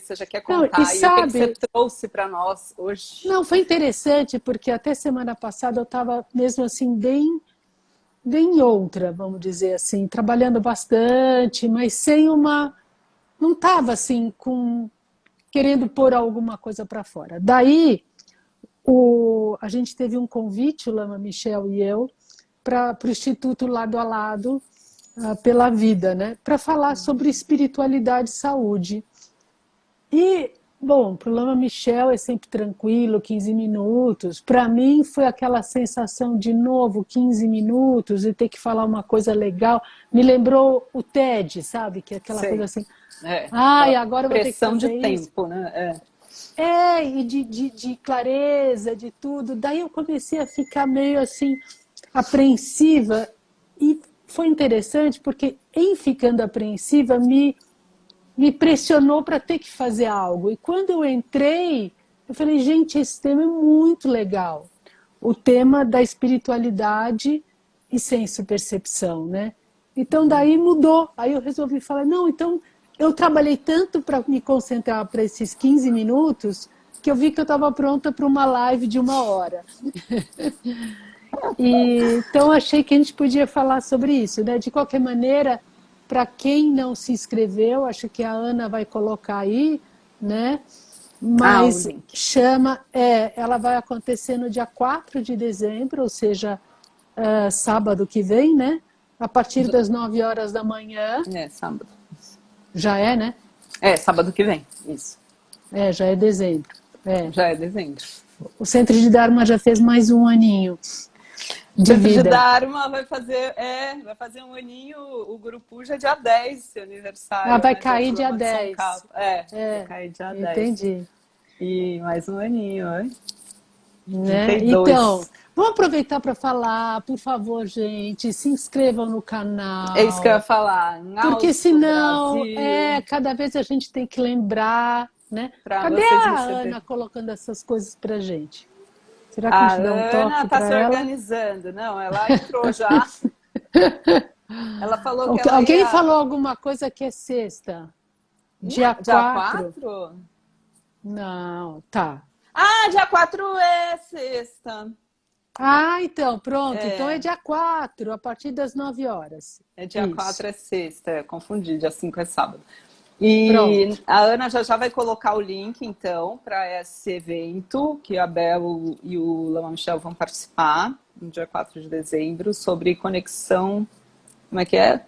você já quer Não, contar e e o que que você sabe, trouxe para nós hoje. não, foi interessante porque até semana passada eu estava mesmo assim bem outra, vamos dizer assim, trabalhando bastante, mas sem uma, não estava assim com querendo pôr alguma coisa para fora. Daí a gente teve um convite, o Lama Michel e eu, para o Instituto Lado a Lado pela Vida, né? Para falar sobre espiritualidade e saúde. E, bom, para o Lama Michel é sempre tranquilo, 15 minutos. Para mim foi aquela sensação de novo, 15 minutos, e ter que falar uma coisa legal. Me lembrou o TED, sabe? Que é aquela coisa Sei. assim, É, ai, aquela agora eu vou ter que pressão de fazer isso. tempo, né? E de clareza, de tudo. Daí eu comecei a ficar meio assim, apreensiva. E foi interessante porque, em ficando apreensiva, me pressionou para ter que fazer algo. E quando eu entrei, eu falei, gente, esse tema é muito legal. O tema da espiritualidade e senso-percepção, né? Então daí mudou. Aí eu resolvi falar, não, então eu trabalhei tanto para me concentrar para esses 15 minutos que eu vi que eu estava pronta para uma live de 1 hora. Então achei que a gente podia falar sobre isso, né? De qualquer maneira, para quem não se inscreveu, acho que a Ana vai colocar aí, né? Ah, o Mas link. ela vai acontecer no dia 4 de dezembro, ou seja, sábado que vem, né? A partir das 9 horas da manhã, É, sábado. já é, né? É, sábado que vem, isso. Já é dezembro. É. Já é dezembro. O Centro de Dharma já fez mais um aninho O de Centro de vida. Dharma vai fazer um aninho, o Grupo já é dia 10, seu Ah, aniversário, vai né, de cair dia Lama de São Carlos. 10. Vai cair dia 10. Entendi. E mais um aninho, hein? Né? Então, 32. vamos aproveitar para falar, por favor, gente, se inscrevam no É isso que eu ia canal, falar. porque Alto senão Brasil, cada vez a gente tem que lembrar, né? para Cadê vocês a receberem. Ana colocando essas coisas pra gente? Será que a A gente dá um Ana toque está para se ela? organizando. Não, ela entrou já. Ela falou que ela Alguém falou ia. alguma coisa que é sexta? Não, Dia dia 4? 4? Não, tá. Ah, dia 4 é sexta. Ah, então, pronto. Então é É, dia 4 a partir das 9 horas. dia 4 Isso. é sexta, confundi, dia 5 é sábado. E Pronto. a Ana já vai colocar o link, então, para esse evento, que a Bel e o Lama Michel vão participar, no dia 4 de dezembro, sobre conexão, como é que é?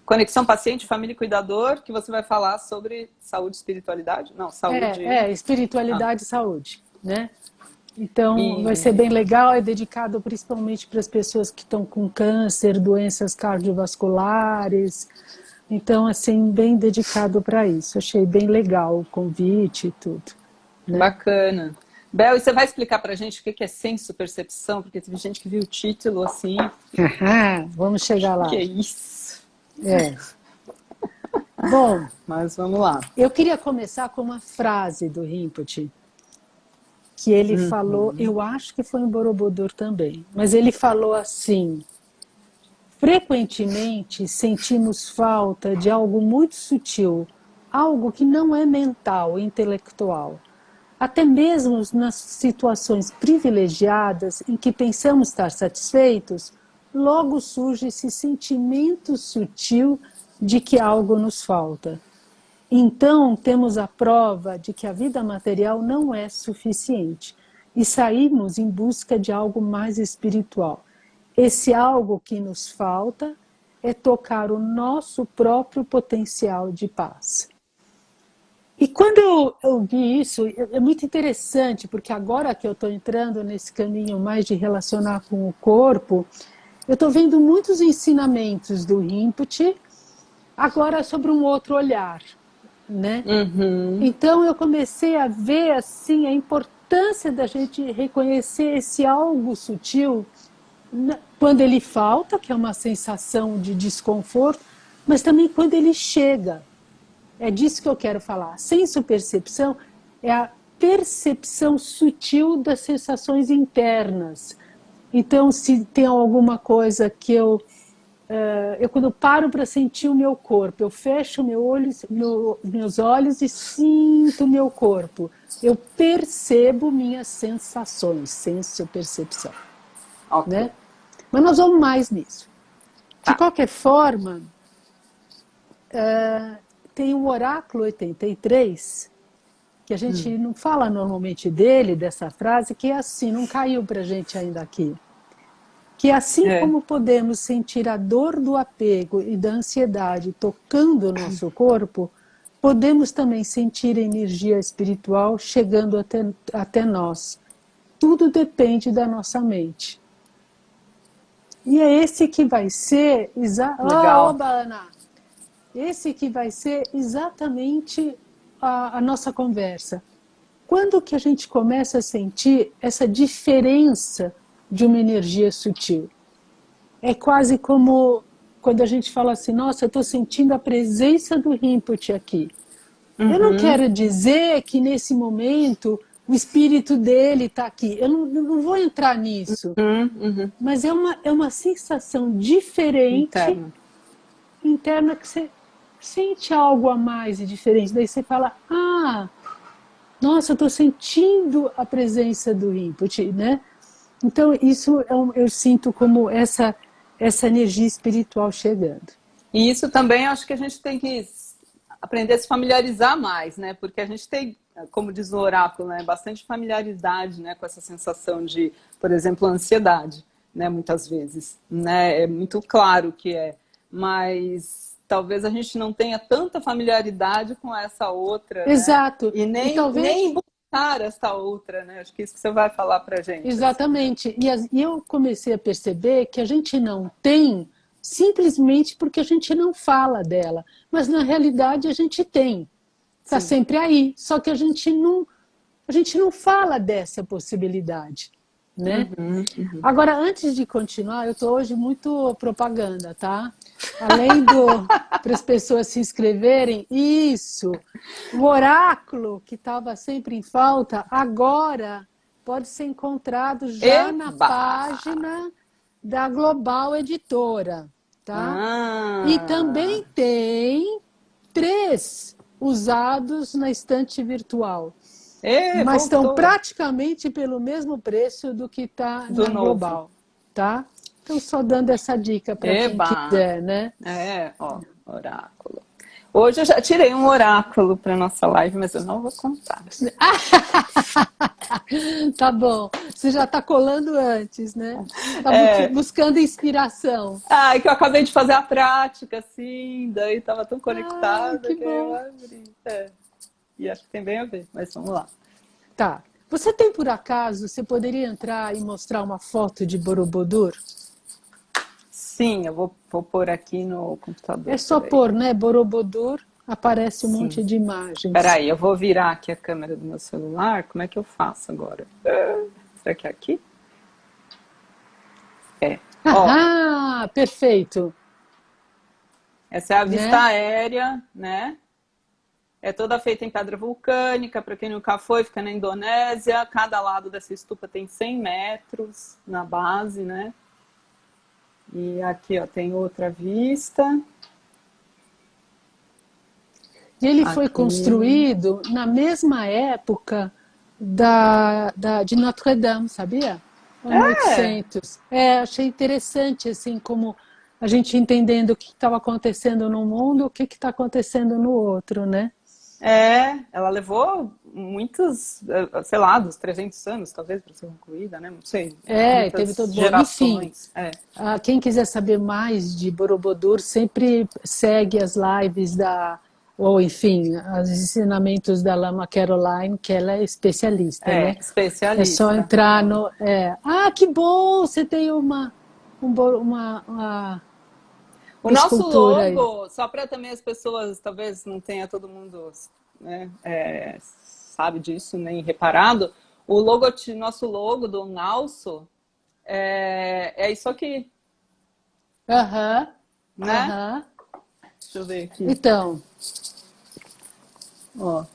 Conexão paciente, família e cuidador, que você vai falar sobre saúde e espiritualidade? Não, saúde... Ah, Espiritualidade e saúde, né? Então, vai e ser bem legal, é dedicado principalmente para as pessoas que estão com câncer, doenças cardiovasculares. Então, assim, bem dedicado para isso. Achei bem legal o convite e tudo, né? bacana. Bel, e você vai explicar para a gente o que é senso-percepção? Porque teve gente que viu o título assim, Vamos chegar que lá. é isso? É. Bom, Mas vamos lá. eu queria começar com uma frase do Rinpoche, que ele falou, eu acho que foi em Borobudur também, mas ele falou assim: frequentemente sentimos falta de algo muito sutil, algo que não é mental, intelectual. Até mesmo nas situações privilegiadas em que pensamos estar satisfeitos, logo surge esse sentimento sutil de que algo nos falta. Então, temos a prova de que a vida material não é suficiente e saímos em busca de algo mais espiritual. Esse algo que nos falta é tocar o nosso próprio potencial de paz. E quando eu vi isso, é muito interessante, porque agora que eu estou entrando nesse caminho mais de relacionar com o corpo, eu estou vendo muitos ensinamentos do Rinpoche, agora sobre um outro olhar, né? Uhum. Então eu comecei a ver assim a importância da gente reconhecer esse algo sutil quando ele falta, que é uma sensação de desconforto, mas também quando ele chega. É disso que eu quero falar. Senso-percepção é a percepção sutil das sensações internas. Então, se tem alguma coisa que eu eu quando paro para sentir o meu corpo, eu fecho meus olhos e sinto o meu corpo. Eu percebo minhas sensações, senso-percepção, Ok. né? Mas nós vamos mais nisso. De Tá. qualquer forma, tem o oráculo 83, que a gente não fala normalmente dele, dessa frase, que é assim, não caiu para a gente ainda aqui. Que assim É. como podemos sentir a dor do apego e da ansiedade tocando o nosso corpo, podemos também sentir a energia espiritual chegando até nós. Tudo depende da nossa mente. E é esse que vai ser... Legal. Oba, Ana! Esse que vai ser exatamente a nossa conversa. Quando que a gente começa a sentir essa diferença de uma energia sutil? É quase como quando a gente fala assim, nossa, eu estou sentindo a presença do Rinpoche aqui. Eu não quero dizer que nesse momento o espírito dele está aqui. Eu não vou entrar nisso. Mas é uma sensação diferente, interna, que você sente algo a mais e diferente. Daí você fala, nossa, eu estou sentindo a presença do Rinpoche, né? Então, isso eu sinto como essa energia espiritual chegando. E isso também acho que a gente tem que aprender a se familiarizar mais, né? Porque a gente tem, como diz o oráculo, né, bastante familiaridade, né, com essa sensação de, por exemplo, ansiedade, né, muitas vezes, né? É muito claro que é, mas talvez a gente não tenha tanta familiaridade com essa outra, Exato. né? E nem buscar essa outra, né? Acho que isso que você vai falar pra gente. Exatamente. Assim. E eu comecei a perceber que a gente não tem simplesmente porque a gente não fala dela. Mas, na realidade, a gente tem. Está sempre aí. Só que a gente não fala dessa possibilidade. Né? Agora, antes de continuar, eu estou hoje muito propaganda, tá? Além para as pessoas se inscreverem, isso, o oráculo que estava sempre em falta, agora pode ser encontrado já na página da Global Editora, tá? E também tem 3 usados na estante virtual. Mas estão praticamente pelo mesmo preço do que está na Global, tá? Então, só dando essa dica para quem quiser, né? Oráculo. Hoje eu já tirei um oráculo para nossa live, mas eu não vou contar. Tá bom. Você já está colando antes, né? Está buscando inspiração. É que eu acabei de fazer a prática, assim, daí estava tão conectada que eu abri. E acho que tem bem a ver, mas vamos lá. Tá. Você tem, por acaso, você poderia entrar e mostrar uma foto de Borobudur? Sim, eu vou pôr aqui no computador. É só pôr, né? Borobudur, aparece um monte de imagens. Espera aí, eu vou virar aqui a câmera do meu celular. Como é que eu faço agora? Será que é aqui? Perfeito. Essa é a vista aérea, né? É toda feita em pedra vulcânica, para quem nunca foi, fica na Indonésia. Cada lado dessa estupa tem 100 metros na base, né? E aqui, ó, tem outra vista. E ele foi construído na mesma época de Notre Dame, sabia? Em 1800. Achei interessante, assim, como a gente entendendo o que estava acontecendo num mundo, o que está acontecendo no outro, né? Ela levou muitos, sei lá, dos 300 anos, talvez, para ser concluída, né? Não sei. Teve todo gerações. Enfim, quem quiser saber mais de Borobudur, sempre segue as lives ou enfim, os ensinamentos da Lama Caroline, que ela é especialista, né? Especialista. É só entrar no... que bom! Você tem uma o nosso logo, aí. Só para também as pessoas, talvez não tenha todo mundo, né, sabe disso, nem reparado, nosso logo do Nalso é isso aqui. Né? Deixa eu ver aqui. Então. Ó.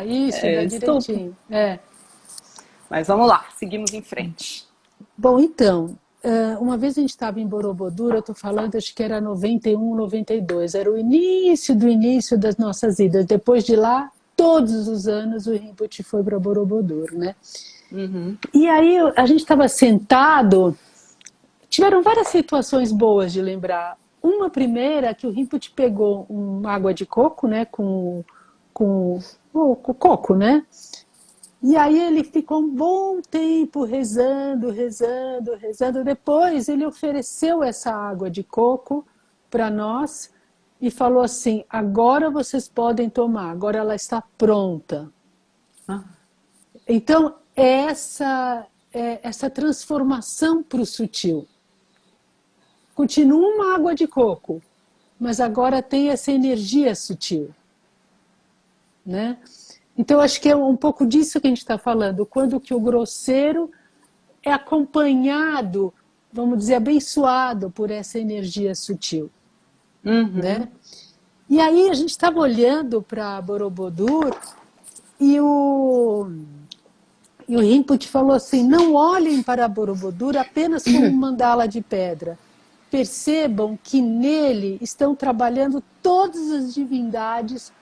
Isso, dá direitinho. Mas vamos lá, seguimos em frente. Bom, então, uma vez a gente estava em Borobudur, eu estou falando, acho que era 91, 92, era o início do início das nossas idas. Depois de lá, todos os anos o Rinpoche foi para Borobudur, né? Uhum. E aí a gente estava sentado, tiveram várias situações boas de lembrar. Uma primeira, que o Rinpoche pegou uma água de coco, né, com coco, né? E aí ele ficou um bom tempo rezando, rezando, rezando. Depois ele ofereceu essa água de coco para nós e falou assim, agora vocês podem tomar, agora ela está pronta. Ah. Então, essa transformação para o sutil. Continua uma água de coco, mas agora tem essa energia sutil, né? Então, acho que é um pouco disso que a gente está falando, quando que o grosseiro é acompanhado, vamos dizer, abençoado por essa energia sutil. Né? E aí a gente estava olhando para Borobudur e o Rinpoche falou assim, não olhem para Borobudur apenas como um mandala de pedra. Percebam que nele estão trabalhando todas as divindades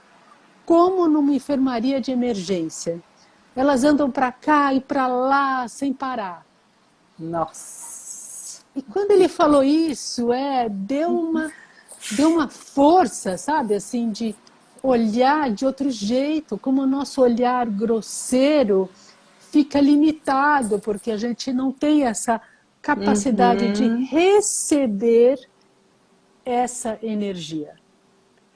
como numa enfermaria de emergência. Elas andam para cá e para lá sem parar. Nossa! E quando ele falou isso, deu uma força, sabe, assim, de olhar de outro jeito, como o nosso olhar grosseiro fica limitado, porque a gente não tem essa capacidade de receber essa energia.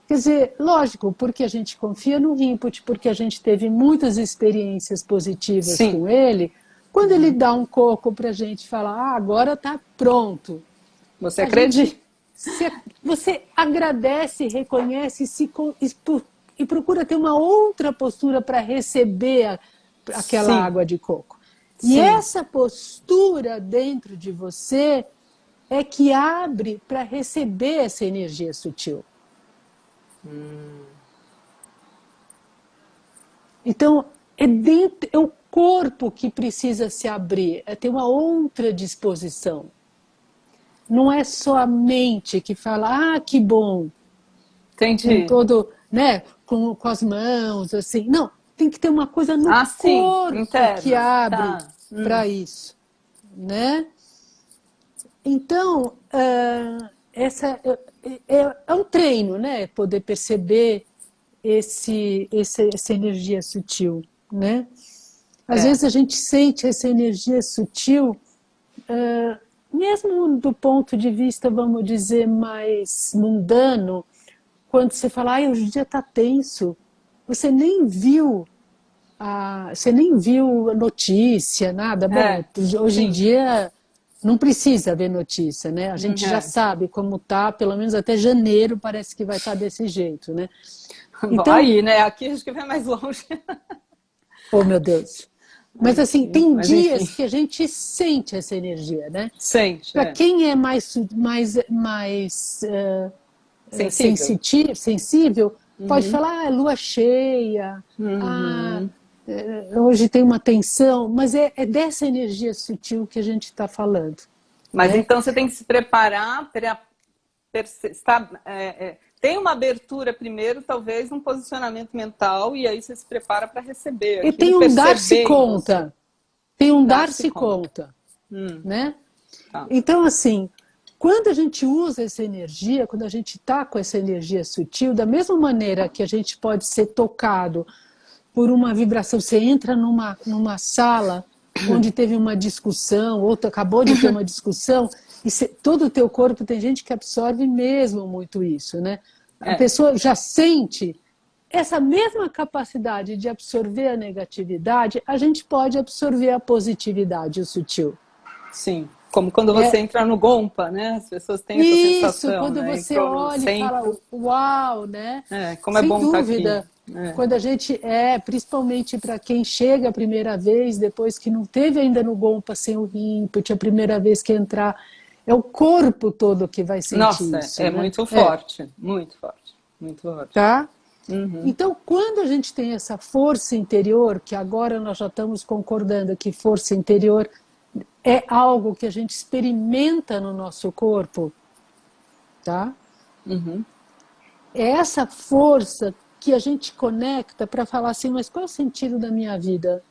Quer dizer, lógico, porque a gente confia no Rinpoche, porque a gente teve muitas experiências positivas com ele, quando ele dá um coco para a gente falar, agora está pronto. Você acredita? Você agradece, reconhece e procura ter uma outra postura para receber aquela água de coco. E essa postura dentro de você é que abre para receber essa energia sutil. Então, é o corpo que precisa se abrir, é ter uma outra disposição. Não é só a mente que fala, que bom. Entendi. Com todo, né, com as mãos, assim. Não, tem que ter uma coisa no corpo interna, que abre para isso, né? Então, é um treino, né? Poder perceber essa energia sutil, né? Às vezes a gente sente essa energia sutil, mesmo do ponto de vista, vamos dizer, mais mundano, quando você fala, o dia está tenso, você nem viu a notícia, nada. Bom, hoje em dia não precisa ver notícia, né? A gente já sabe como tá, pelo menos até janeiro parece que vai estar desse jeito, né? Então, aí, né? Aqui acho que vai mais longe. Oh, meu Deus. Mas assim, tem dias que a gente sente essa energia, né? Sente. Para quem é mais sensível, pode falar, lua cheia, hoje tem uma tensão, mas é dessa energia sutil que a gente está falando. Mas então você tem que se preparar para tem uma abertura primeiro, talvez um posicionamento mental, e aí você se prepara para receber. E tem um dar-se conta. Tem um dar-se conta. Né? Tá. Então, assim, quando a gente usa essa energia, quando a gente está com essa energia sutil, da mesma maneira que a gente pode ser tocado por uma vibração, você entra numa sala onde teve uma discussão, ou acabou de ter uma discussão, e todo o teu corpo, tem gente que absorve mesmo muito isso, né? A pessoa já sente essa mesma capacidade de absorver a negatividade, a gente pode absorver a positividade, o sutil. Sim, como quando você entra no Gompa, né? As pessoas têm essa sensação. Isso, quando você olha e fala, uau, né? Como é bom estar aqui. Sem dúvida. Quando a gente principalmente para quem chega a primeira vez, depois que não teve ainda no Gompa sem o Rinpoche, a primeira vez que entrar, é o corpo todo que vai sentir isso. Né? Muito forte, muito forte, muito forte. Tá? Então, quando a gente tem essa força interior, que agora nós já estamos concordando que força interior é algo que a gente experimenta no nosso corpo, tá? Uhum. É essa força que a gente conecta para falar assim, mas qual é o sentido da minha vida?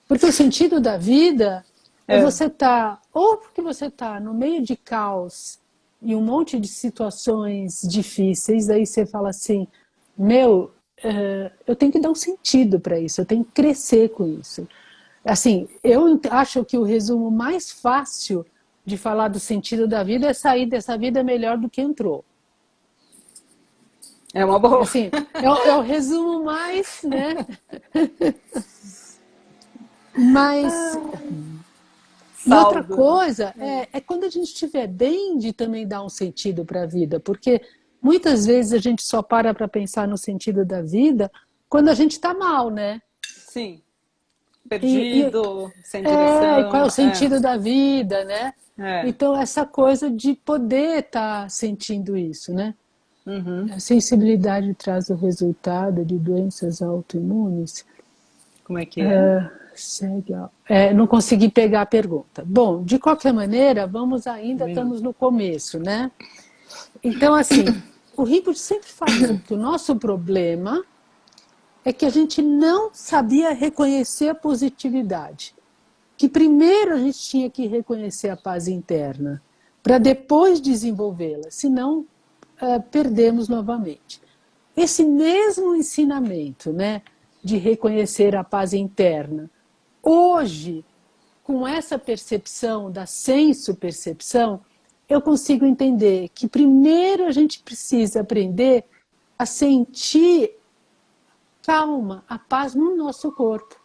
Porque o sentido da vida é É. você estar, ou porque você está no meio de caos e um monte de situações difíceis, aí você fala assim, meu, eu tenho que dar um sentido para isso, eu tenho que crescer com isso. Assim, eu acho que o resumo mais fácil de falar do sentido da vida é sair dessa vida melhor do que entrou. É uma boa. Assim, é o resumo mais, né? Mas e outra Saldo, né? coisa é quando a gente estiver bem de também dar um sentido para a vida, porque muitas vezes a gente só para pensar no sentido da vida quando a gente está mal, né? Sim. E Perdido, sem qual é o direção. sentido da vida, né? É. Então, essa coisa de poder estar sentindo isso, né? Uhum. A sensibilidade traz o resultado de doenças autoimunes. Como é que é? Segue, ó. Não consegui pegar a pergunta. Bom, de qualquer maneira, Um minuto. estamos no começo, né? Então, assim, o Ripple sempre falou que o nosso problema é que a gente não sabia reconhecer a positividade. Que primeiro a gente tinha que reconhecer a paz interna, para depois desenvolvê-la, senão perdemos novamente. Esse mesmo ensinamento, né, de reconhecer a paz interna, hoje, com essa percepção da senso-percepção, eu consigo entender que primeiro a gente precisa aprender a sentir calma, a paz no nosso corpo.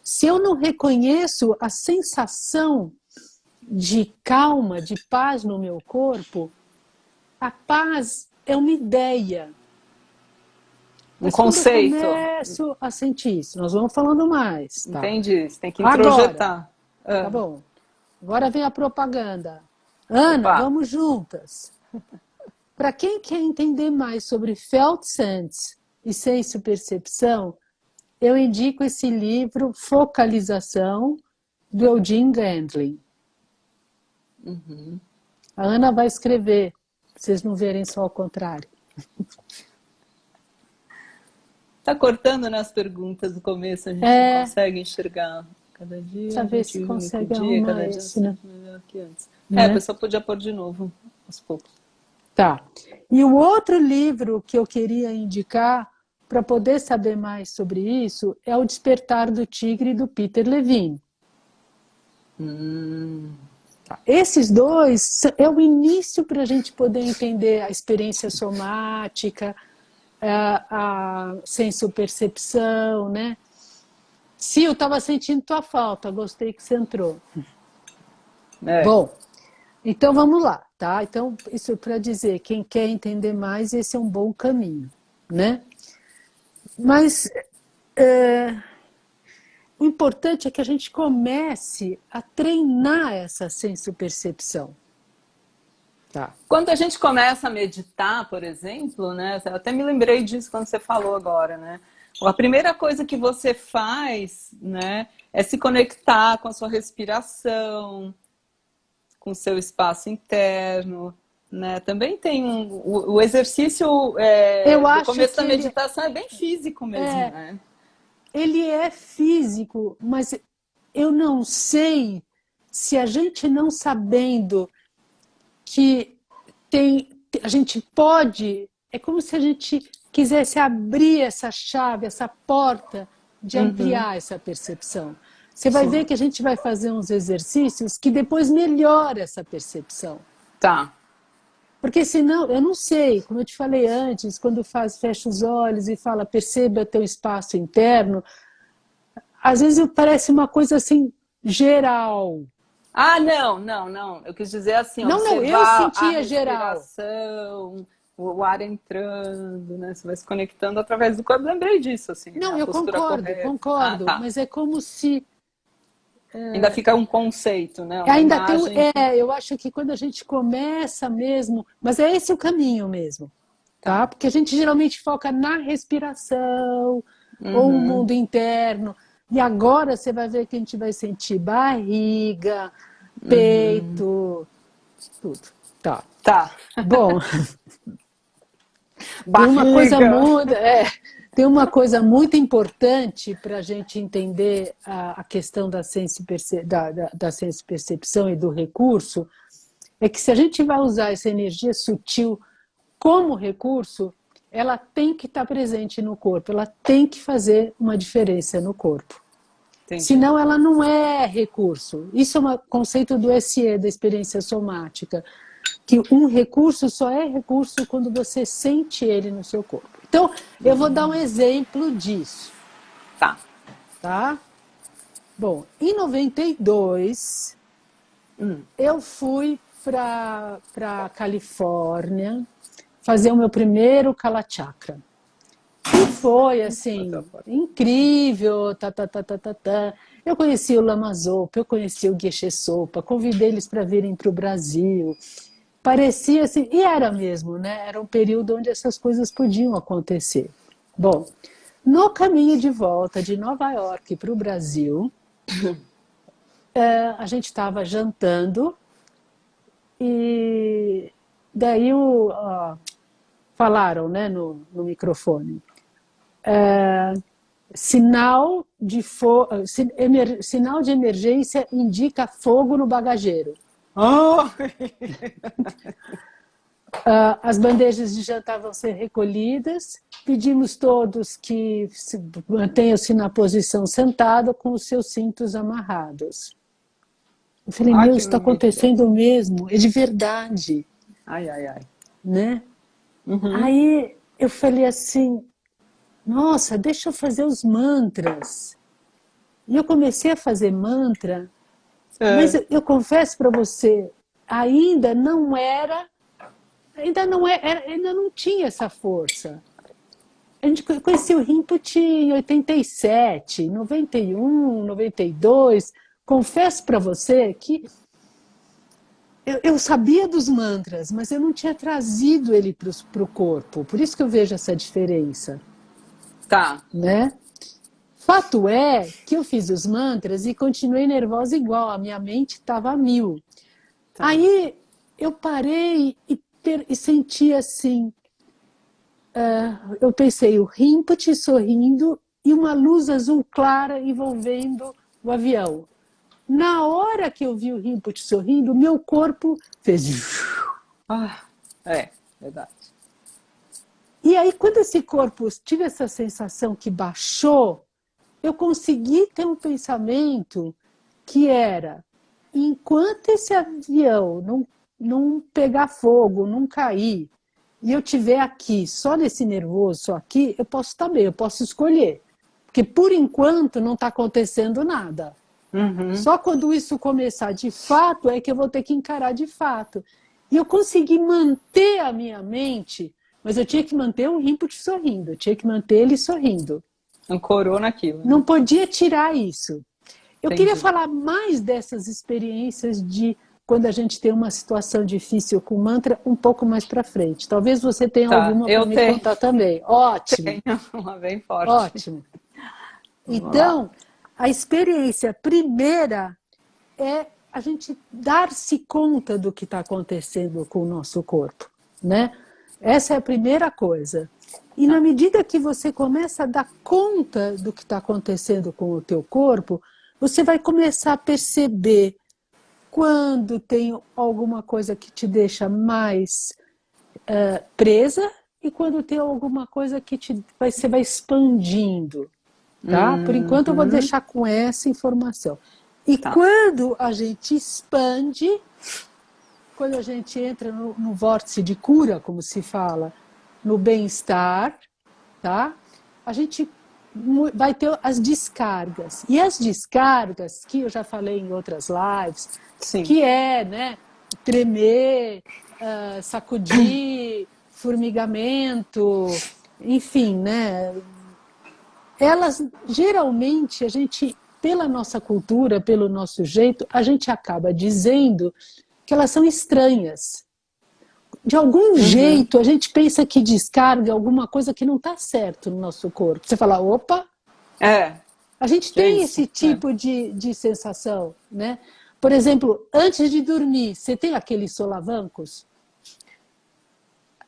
Se eu não reconheço a sensação de calma, de paz no meu corpo, a paz é uma ideia. Um Mas quando eu conceito. começo a sentir isso, nós vamos falando mais, tá? Entendi. Você tem que Agora, introjetar. tá Ah. bom. Agora vem a propaganda. Ana, Opa. vamos juntas. Para quem quer entender mais sobre Felt Sense e senso-percepção, eu indico esse livro Focalização, do Eugene Gendlin. Uhum. A Ana vai escrever, para vocês não verem só ao contrário. Tá cortando nas perguntas do começo, a gente não consegue enxergar. Cada dia Precisa a ver gente se vive um único consegue dia, arrumar cada dia isso, né? melhor que antes. A Né? pessoa podia pôr de novo, aos poucos. Tá. E o outro livro que eu queria indicar, para poder saber mais sobre isso, é O Despertar do Tigre, do Peter Levine. Esses dois é o início para a gente poder entender a experiência somática, a senso-percepção, né? Se eu estava sentindo tua falta, gostei que você entrou. É. Bom, então vamos lá, tá? Então, isso para dizer, quem quer entender mais, esse é um bom caminho, né? Mas o importante é que a gente comece a treinar essa senso-percepção. Tá. Quando a gente começa a meditar, por exemplo, né? Eu até me lembrei disso quando você falou agora, né? A primeira coisa que você faz, né, é se conectar com a sua respiração, com o seu espaço interno, né? Também tem o exercício do começo da meditação é bem físico mesmo, né? Ele é físico, mas eu não sei se a gente não sabendo que a gente pode, é como se a gente quisesse abrir essa chave, essa porta de ampliar essa percepção. Você vai ver que a gente vai fazer uns exercícios que depois melhora essa percepção. Tá. Porque senão, eu não sei, como eu te falei antes, quando fecha os olhos e fala perceba teu espaço interno, às vezes parece uma coisa assim, geral. Ah, não. Eu quis dizer assim, Não, eu observar a sentia geral. respiração, o ar entrando, né? Você vai se conectando através do corpo. Lembrei disso, assim. Não, né? A eu postura correta. concordo, Tá. mas é como se... Ainda fica um conceito, né? Uma Ainda imagem. eu acho que quando a gente começa mesmo... Mas é esse o caminho mesmo. tá? Porque a gente geralmente foca na respiração, ou no mundo interno. E agora você vai ver que a gente vai sentir barriga, peito, tudo. Tá. Tá. Bom, Barriga. tem uma coisa muito importante para a gente entender a questão da senso-percepção e do recurso, é que se a gente vai usar essa energia sutil como recurso, ela tem que estar presente no corpo, ela tem que fazer uma diferença no corpo. Entendi. Senão ela não é recurso. Isso é um conceito do SE, da experiência somática, que um recurso só é recurso quando você sente ele no seu corpo. Então, eu vou dar um exemplo disso. Tá? Bom, em 92, eu fui para a Califórnia fazer o meu primeiro Kalachakra. E foi, assim, incrível. Eu conheci o Lama Zopa, eu conheci o Geshe Sopa, convidei eles para virem para o Brasil. Parecia assim, e era mesmo, né? Era um período onde essas coisas podiam acontecer. Bom, no caminho de volta de Nova York para o Brasil, a gente estava jantando e daí falaram, né, no microfone. Sinal de emergência indica fogo no bagageiro. As bandejas de jantar vão ser recolhidas. Pedimos todos que mantenham-se na posição sentada com os seus cintos amarrados. Eu falei, meu, isso está acontecendo mesmo, é de verdade. Ai, ai, ai. Né? Aí eu falei assim, nossa, deixa eu fazer os mantras. E eu comecei a fazer mantra, mas eu confesso para você, ainda não tinha essa força. A gente conhecia o Rinpoche em 87, 91, 92. Confesso para você que eu sabia dos mantras, mas eu não tinha trazido ele para o corpo. Por isso que eu vejo essa diferença. Tá. Né? Fato é que eu fiz os mantras e continuei nervosa igual. A minha mente estava a 1000. Tá. Aí eu parei e senti assim... eu pensei, o Rinpoche sorrindo e uma luz azul clara envolvendo o avião. Na hora que eu vi o Rinpoche sorrindo, meu corpo fez... Verdade. E aí, quando esse corpo tive essa sensação que baixou, eu consegui ter um pensamento que era, enquanto esse avião não pegar fogo, não cair, e eu estiver aqui, só nesse nervoso, só aqui, eu posso estar bem, eu posso escolher. Porque, por enquanto, não está acontecendo nada. Só quando isso começar de fato, é que eu vou ter que encarar de fato. E eu consegui manter a minha mente, mas eu tinha que manter o Rinpoche sorrindo, eu tinha que manter ele sorrindo. Ancorou naquilo. Né? Não podia tirar isso. Eu Entendi. queria falar mais dessas experiências de quando a gente tem uma situação difícil com mantra um pouco mais para frente. Talvez você tenha alguma para me contar também. Ótimo. Tenho uma bem forte. Ótimo. Então, a experiência primeira é a gente dar-se conta do que está acontecendo com o nosso corpo, né? Essa é a primeira coisa. E na medida que você começa a dar conta do que está acontecendo com o teu corpo, você vai começar a perceber quando tem alguma coisa que te deixa mais presa e quando tem alguma coisa que você vai expandindo. Tá? Por enquanto eu vou deixar com essa informação. E quando a gente expande, quando a gente entra no vórtice de cura, como se fala, no bem-estar, tá? A gente vai ter as descargas. E as descargas, que eu já falei em outras lives, Sim. que é, né, tremer, sacudir, formigamento, enfim, né? Elas, geralmente, a gente, pela nossa cultura, pelo nosso jeito, a gente acaba dizendo que elas são estranhas. de algum jeito, a gente pensa que descarga alguma coisa que não está certo no nosso corpo. Você fala, opa, É, a gente que é tem isso. esse tipo de sensação, né? Por exemplo, antes de dormir, você tem aqueles solavancos?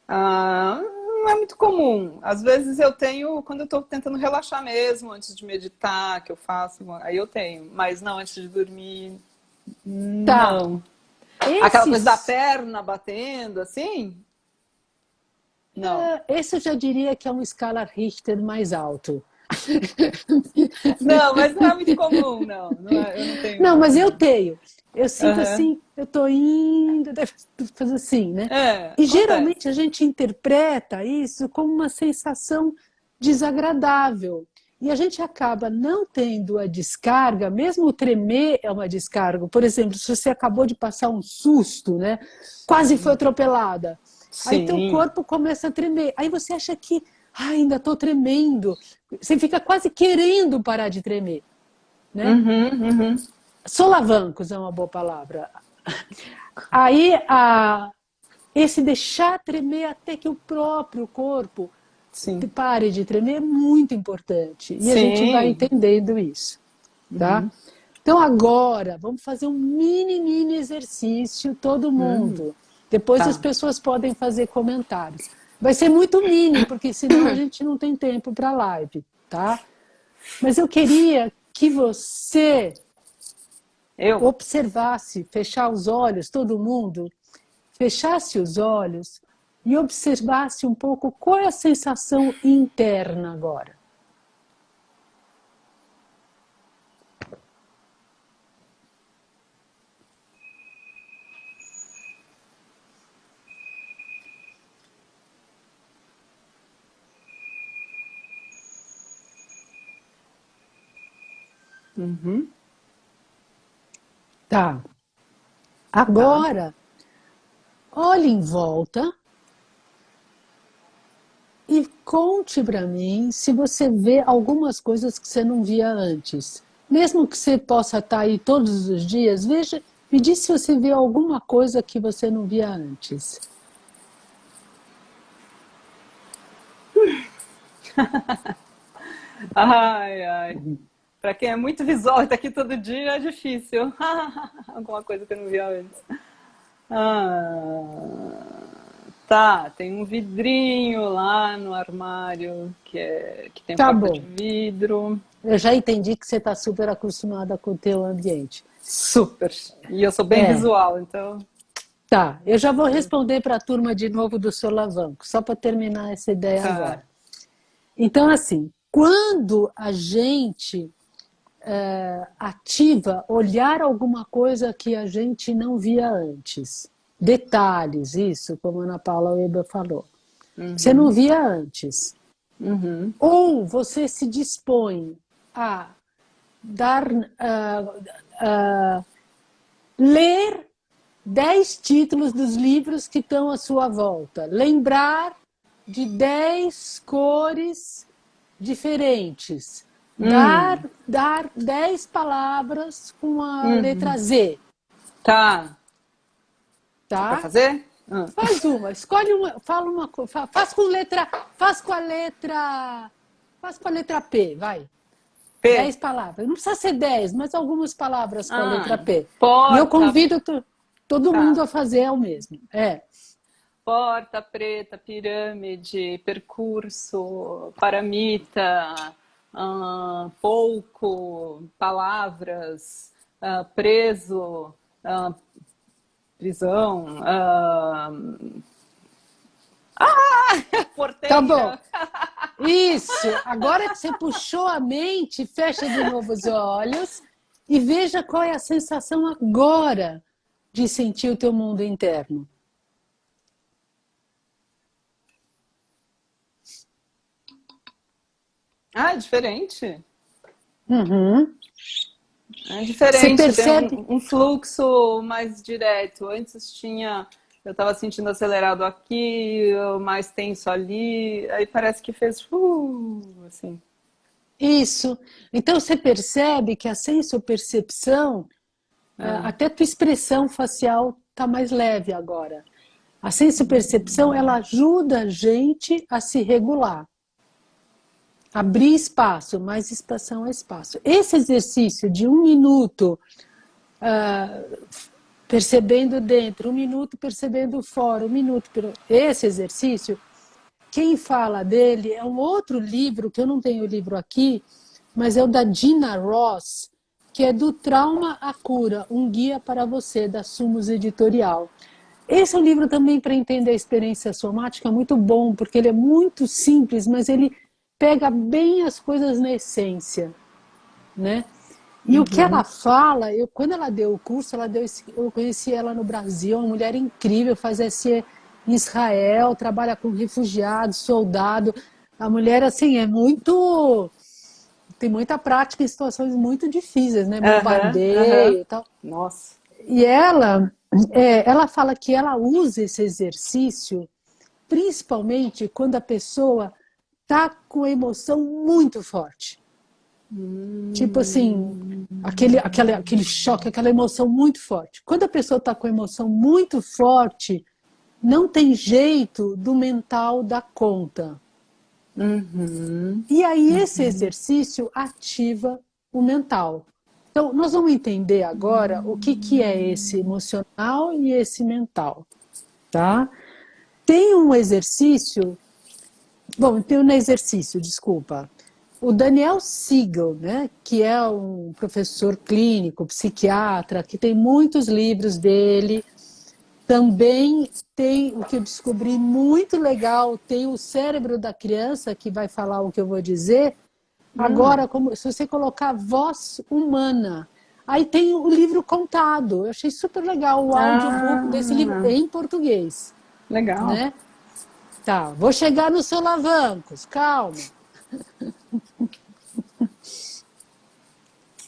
Ah, não é muito comum. Às vezes eu tenho, quando eu estou tentando relaxar mesmo, antes de meditar, que eu faço, aí eu tenho. Mas não, antes de dormir, Tá. não. Aquela coisa da Esses, perna batendo, assim? Não. esse eu já diria que é uma escala Richter mais alto. Não, mas não é muito comum, não. Eu não tenho, Não, não. mas eu Não. tenho. Eu sinto Aham. assim, eu estou indo, deve fazer assim, né? É, E acontece. geralmente a gente interpreta isso como uma sensação desagradável. E a gente acaba não tendo a descarga, mesmo o tremer é uma descarga. Por exemplo, se você acabou de passar um susto, né? Quase foi atropelada. Aí teu Sim. corpo começa a tremer. Aí você acha que ainda estou tremendo. Você fica quase querendo parar de tremer, né? Uhum, uhum. Solavancos é uma boa palavra. Aí, esse deixar tremer até que o próprio corpo Sim. pare de tremer é muito importante. E a gente vai Sim. entendendo isso, tá? Então agora, vamos fazer um mini exercício, todo mundo. Depois as Tá. pessoas podem fazer comentários. Vai ser muito mini, porque senão a gente não tem tempo para live, tá? Mas eu queria que você Eu? observasse, fechar os olhos, todo mundo, fechasse os olhos e observasse um pouco qual é a sensação interna agora. Uhum. Tá. Tá. Agora, olhe em volta e conte para mim se você vê algumas coisas que você não via antes. Mesmo que você possa estar aí todos os dias, veja, me diz se você vê alguma coisa que você não via antes. Ai, ai. Pra quem é muito visual e tá aqui todo dia, é difícil. Alguma coisa que eu não vi antes. Ah, tá, tem um vidrinho lá no armário que tem Tá porta de bom. vidro. Eu já entendi que você está super acostumada com o teu ambiente. Super. E eu sou bem É, visual, então. tá. Eu já vou responder para a turma de novo do Solavanco, só para terminar essa ideia Tá. agora. Então, assim, quando a gente ativa olhar alguma coisa que a gente não via antes, detalhes, isso, como a Ana Paula Weber falou, você não via antes. Uhum. Ou você se dispõe a dar, ler 10 títulos dos livros que estão à sua volta. Lembrar de 10 cores diferentes. Dar 10 palavras com a letra Z, Tá. Você quer tá? fazer? Faz uma, escolhe uma, fala uma coisa, faz com letra, faz com a letra P, vai. P. 10 palavras. Não precisa ser 10, mas algumas palavras com a letra Ah, P. E eu porta. convido todo mundo Tá. a fazer o mesmo. É. Porta preta, pirâmide, percurso, paramita, pouco, palavras, preso, ah, prisão, Tá bom. porteira. Isso. Agora que você puxou a mente, fecha de novo os olhos e veja qual é a sensação agora de sentir o teu mundo interno. Ah, é diferente. Uhum. É Você diferente, tem percebe? um fluxo mais direto. Antes tinha, eu estava sentindo acelerado aqui, mais tenso ali, aí parece que fez assim. Isso. Então você percebe que a sensopercepção, É. até tua expressão facial está mais leve agora. A sensopercepção, ela ajuda a gente a se regular. Abrir espaço, mais espação é espaço. Esse exercício de 1 minuto percebendo dentro, 1 minuto percebendo fora, 1 minuto... Esse exercício, quem fala dele é um outro livro, que eu não tenho o livro aqui, mas é o da Gina Ross, que é Do Trauma à Cura, um guia para você, da Sumos Editorial. Esse é um livro também para entender a experiência somática, muito bom, porque ele é muito simples, mas ele pega bem as coisas na essência, né? E o que ela fala, quando ela deu o curso, eu conheci ela no Brasil, uma mulher incrível, faz SE em Israel, trabalha com refugiados, soldado. A mulher, assim, tem muita prática em situações muito difíceis, né? Bombardeio e tal. Nossa. E ela fala que ela usa esse exercício principalmente quando a pessoa está com emoção muito forte. Tipo assim, aquele choque, aquela emoção muito forte. Quando a pessoa está com emoção muito forte, não tem jeito do mental dar conta. E aí esse exercício ativa o mental. Então, nós vamos entender agora o que é esse emocional e esse mental. Tá? Tem um exercício... Bom, tem um exercício, desculpa. O Daniel Siegel, né, que é um professor clínico, psiquiatra, que tem muitos livros dele, também tem o que eu descobri muito legal, tem o Cérebro da Criança, que vai falar o que eu vou dizer. Agora, se você colocar voz humana, aí tem o livro contado. Eu achei super legal o audiobook desse livro em português. Legal. Né? Tá, vou chegar nos solavancos, calma.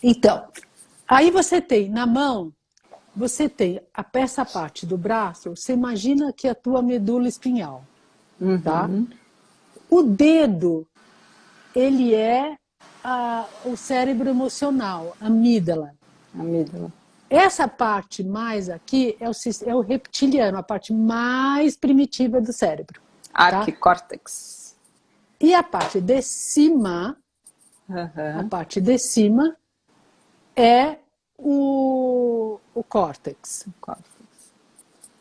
Então, aí você tem na mão, você tem essa parte do braço, você imagina que é a tua medula espinhal, tá? O dedo, ele é o cérebro emocional, a amígdala. Essa parte mais aqui é o reptiliano, a parte mais primitiva do cérebro. Arquicórtex. E a parte de cima, é o córtex.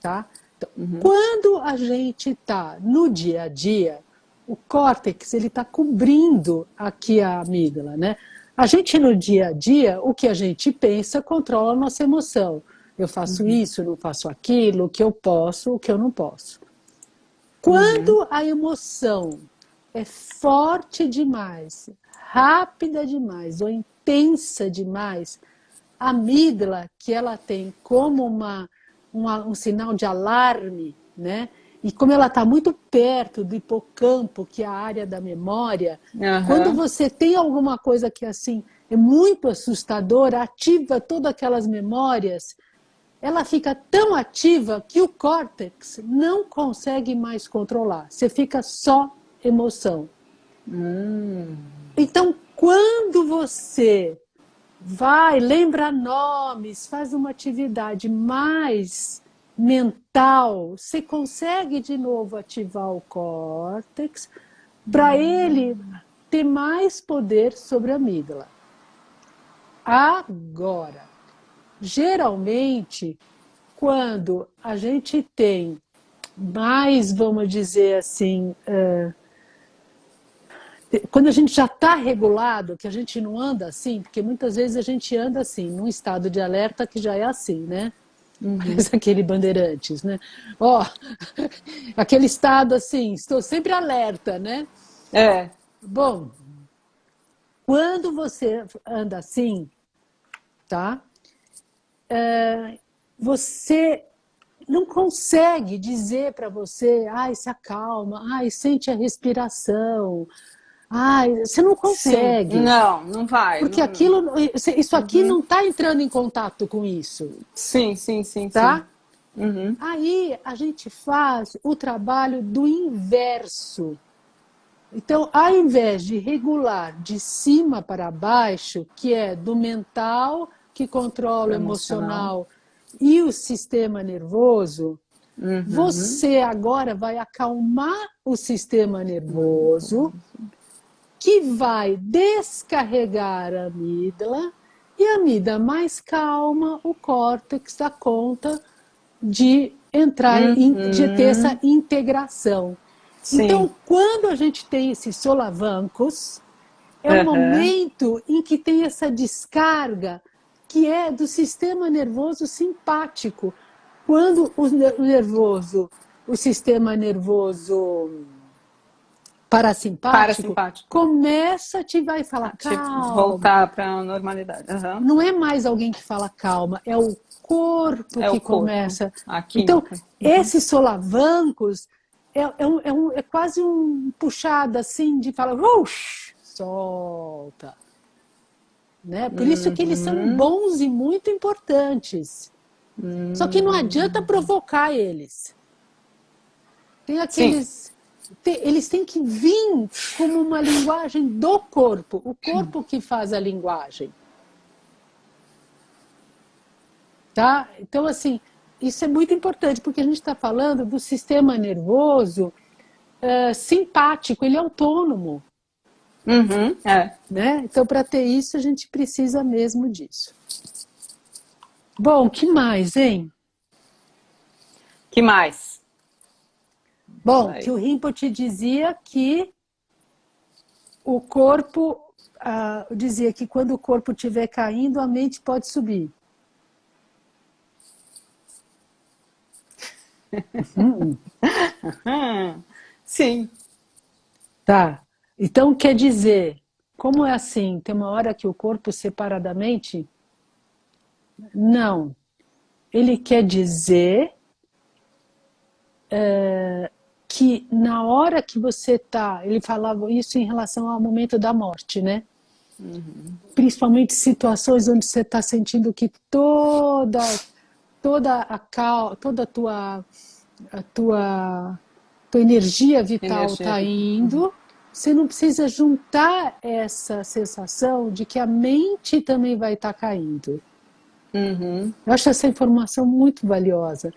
Tá? Então, quando a gente está no dia a dia, o córtex está cobrindo aqui a amígdala, né? A gente no dia a dia, o que a gente pensa controla a nossa emoção. Eu faço isso, não faço aquilo, o que eu posso, o que eu não posso. Quando a emoção é forte demais, rápida demais ou intensa demais, a amígdala, que ela tem como um sinal de alarme, né? E como ela está muito perto do hipocampo, que é a área da memória, quando você tem alguma coisa que assim é muito assustadora, ativa todas aquelas memórias, ela fica tão ativa que o córtex não consegue mais controlar. Você fica só emoção. Então, quando você lembra nomes, faz uma atividade mais mental, você consegue de novo ativar o córtex para ele ter mais poder sobre a amígdala. Agora, geralmente, quando a gente tem mais, vamos dizer assim, quando a gente já está regulado, que a gente não anda assim, porque muitas vezes a gente anda assim, num estado de alerta que já é assim, né? Parece aquele Bandeirantes, né? Aquele estado assim, estou sempre alerta, né? Bom, quando você anda assim, tá? Você não consegue dizer para você, se acalma, sente a respiração. Você não consegue. Sim. Não vai. Porque isso aqui não está entrando em contato com isso. Sim. Tá? Aí a gente faz o trabalho do inverso. Então, ao invés de regular de cima para baixo, que é do mental, que controla o emocional e o sistema nervoso, Você agora vai acalmar o sistema nervoso, que vai descarregar a amígdala, e a amígdala mais calma, o córtex dá conta de entrar, de ter essa integração. Sim. Então, quando a gente tem esses solavancos, é o momento em que tem essa descarga que é do sistema nervoso simpático. Quando o sistema nervoso parasimpático começa a te vai falar calma. Voltar para a normalidade. Não é mais alguém que fala calma, é o corpo que começa. Então, esses solavancos é quase um puxado assim de falar, solta. Né? Por isso que eles são bons e muito importantes. Só que não adianta provocar eles. Tem aqueles... eles têm que vir como uma linguagem do corpo. O corpo que faz a linguagem. Tá? Então, assim, isso é muito importante, porque a gente está falando do sistema nervoso simpático, ele é autônomo. Né? Então, para ter isso, a gente precisa mesmo disso. Bom, que mais, hein? Que mais? Bom, que o Rinpoche dizia que o corpo, dizia que quando o corpo estiver caindo, a mente pode subir. Sim. Tá. Então, quer dizer, como é assim? Tem uma hora que o corpo separadamente? Não. Ele quer dizer que na hora que você está... Ele falava isso em relação ao momento da morte, né? Principalmente situações onde você está sentindo que toda a tua energia vital está indo. Você não precisa juntar essa sensação de que a mente também vai estar caindo. Eu acho essa informação muito valiosa.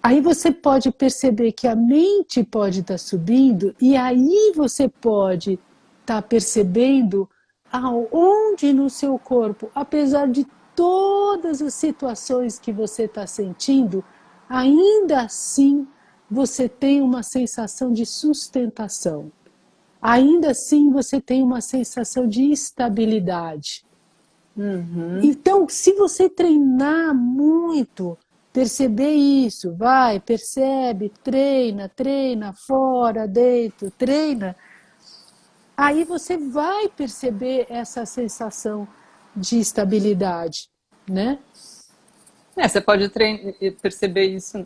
Aí você pode perceber que a mente pode estar subindo, e aí você pode estar percebendo aonde no seu corpo, apesar de todas as situações que você está sentindo, ainda assim você tem uma sensação de sustentação. Ainda assim você tem uma sensação de estabilidade. Então, se você treinar muito, perceber isso, percebe, treina, fora, dentro, treina, aí você vai perceber essa sensação de estabilidade, né? Você pode perceber isso,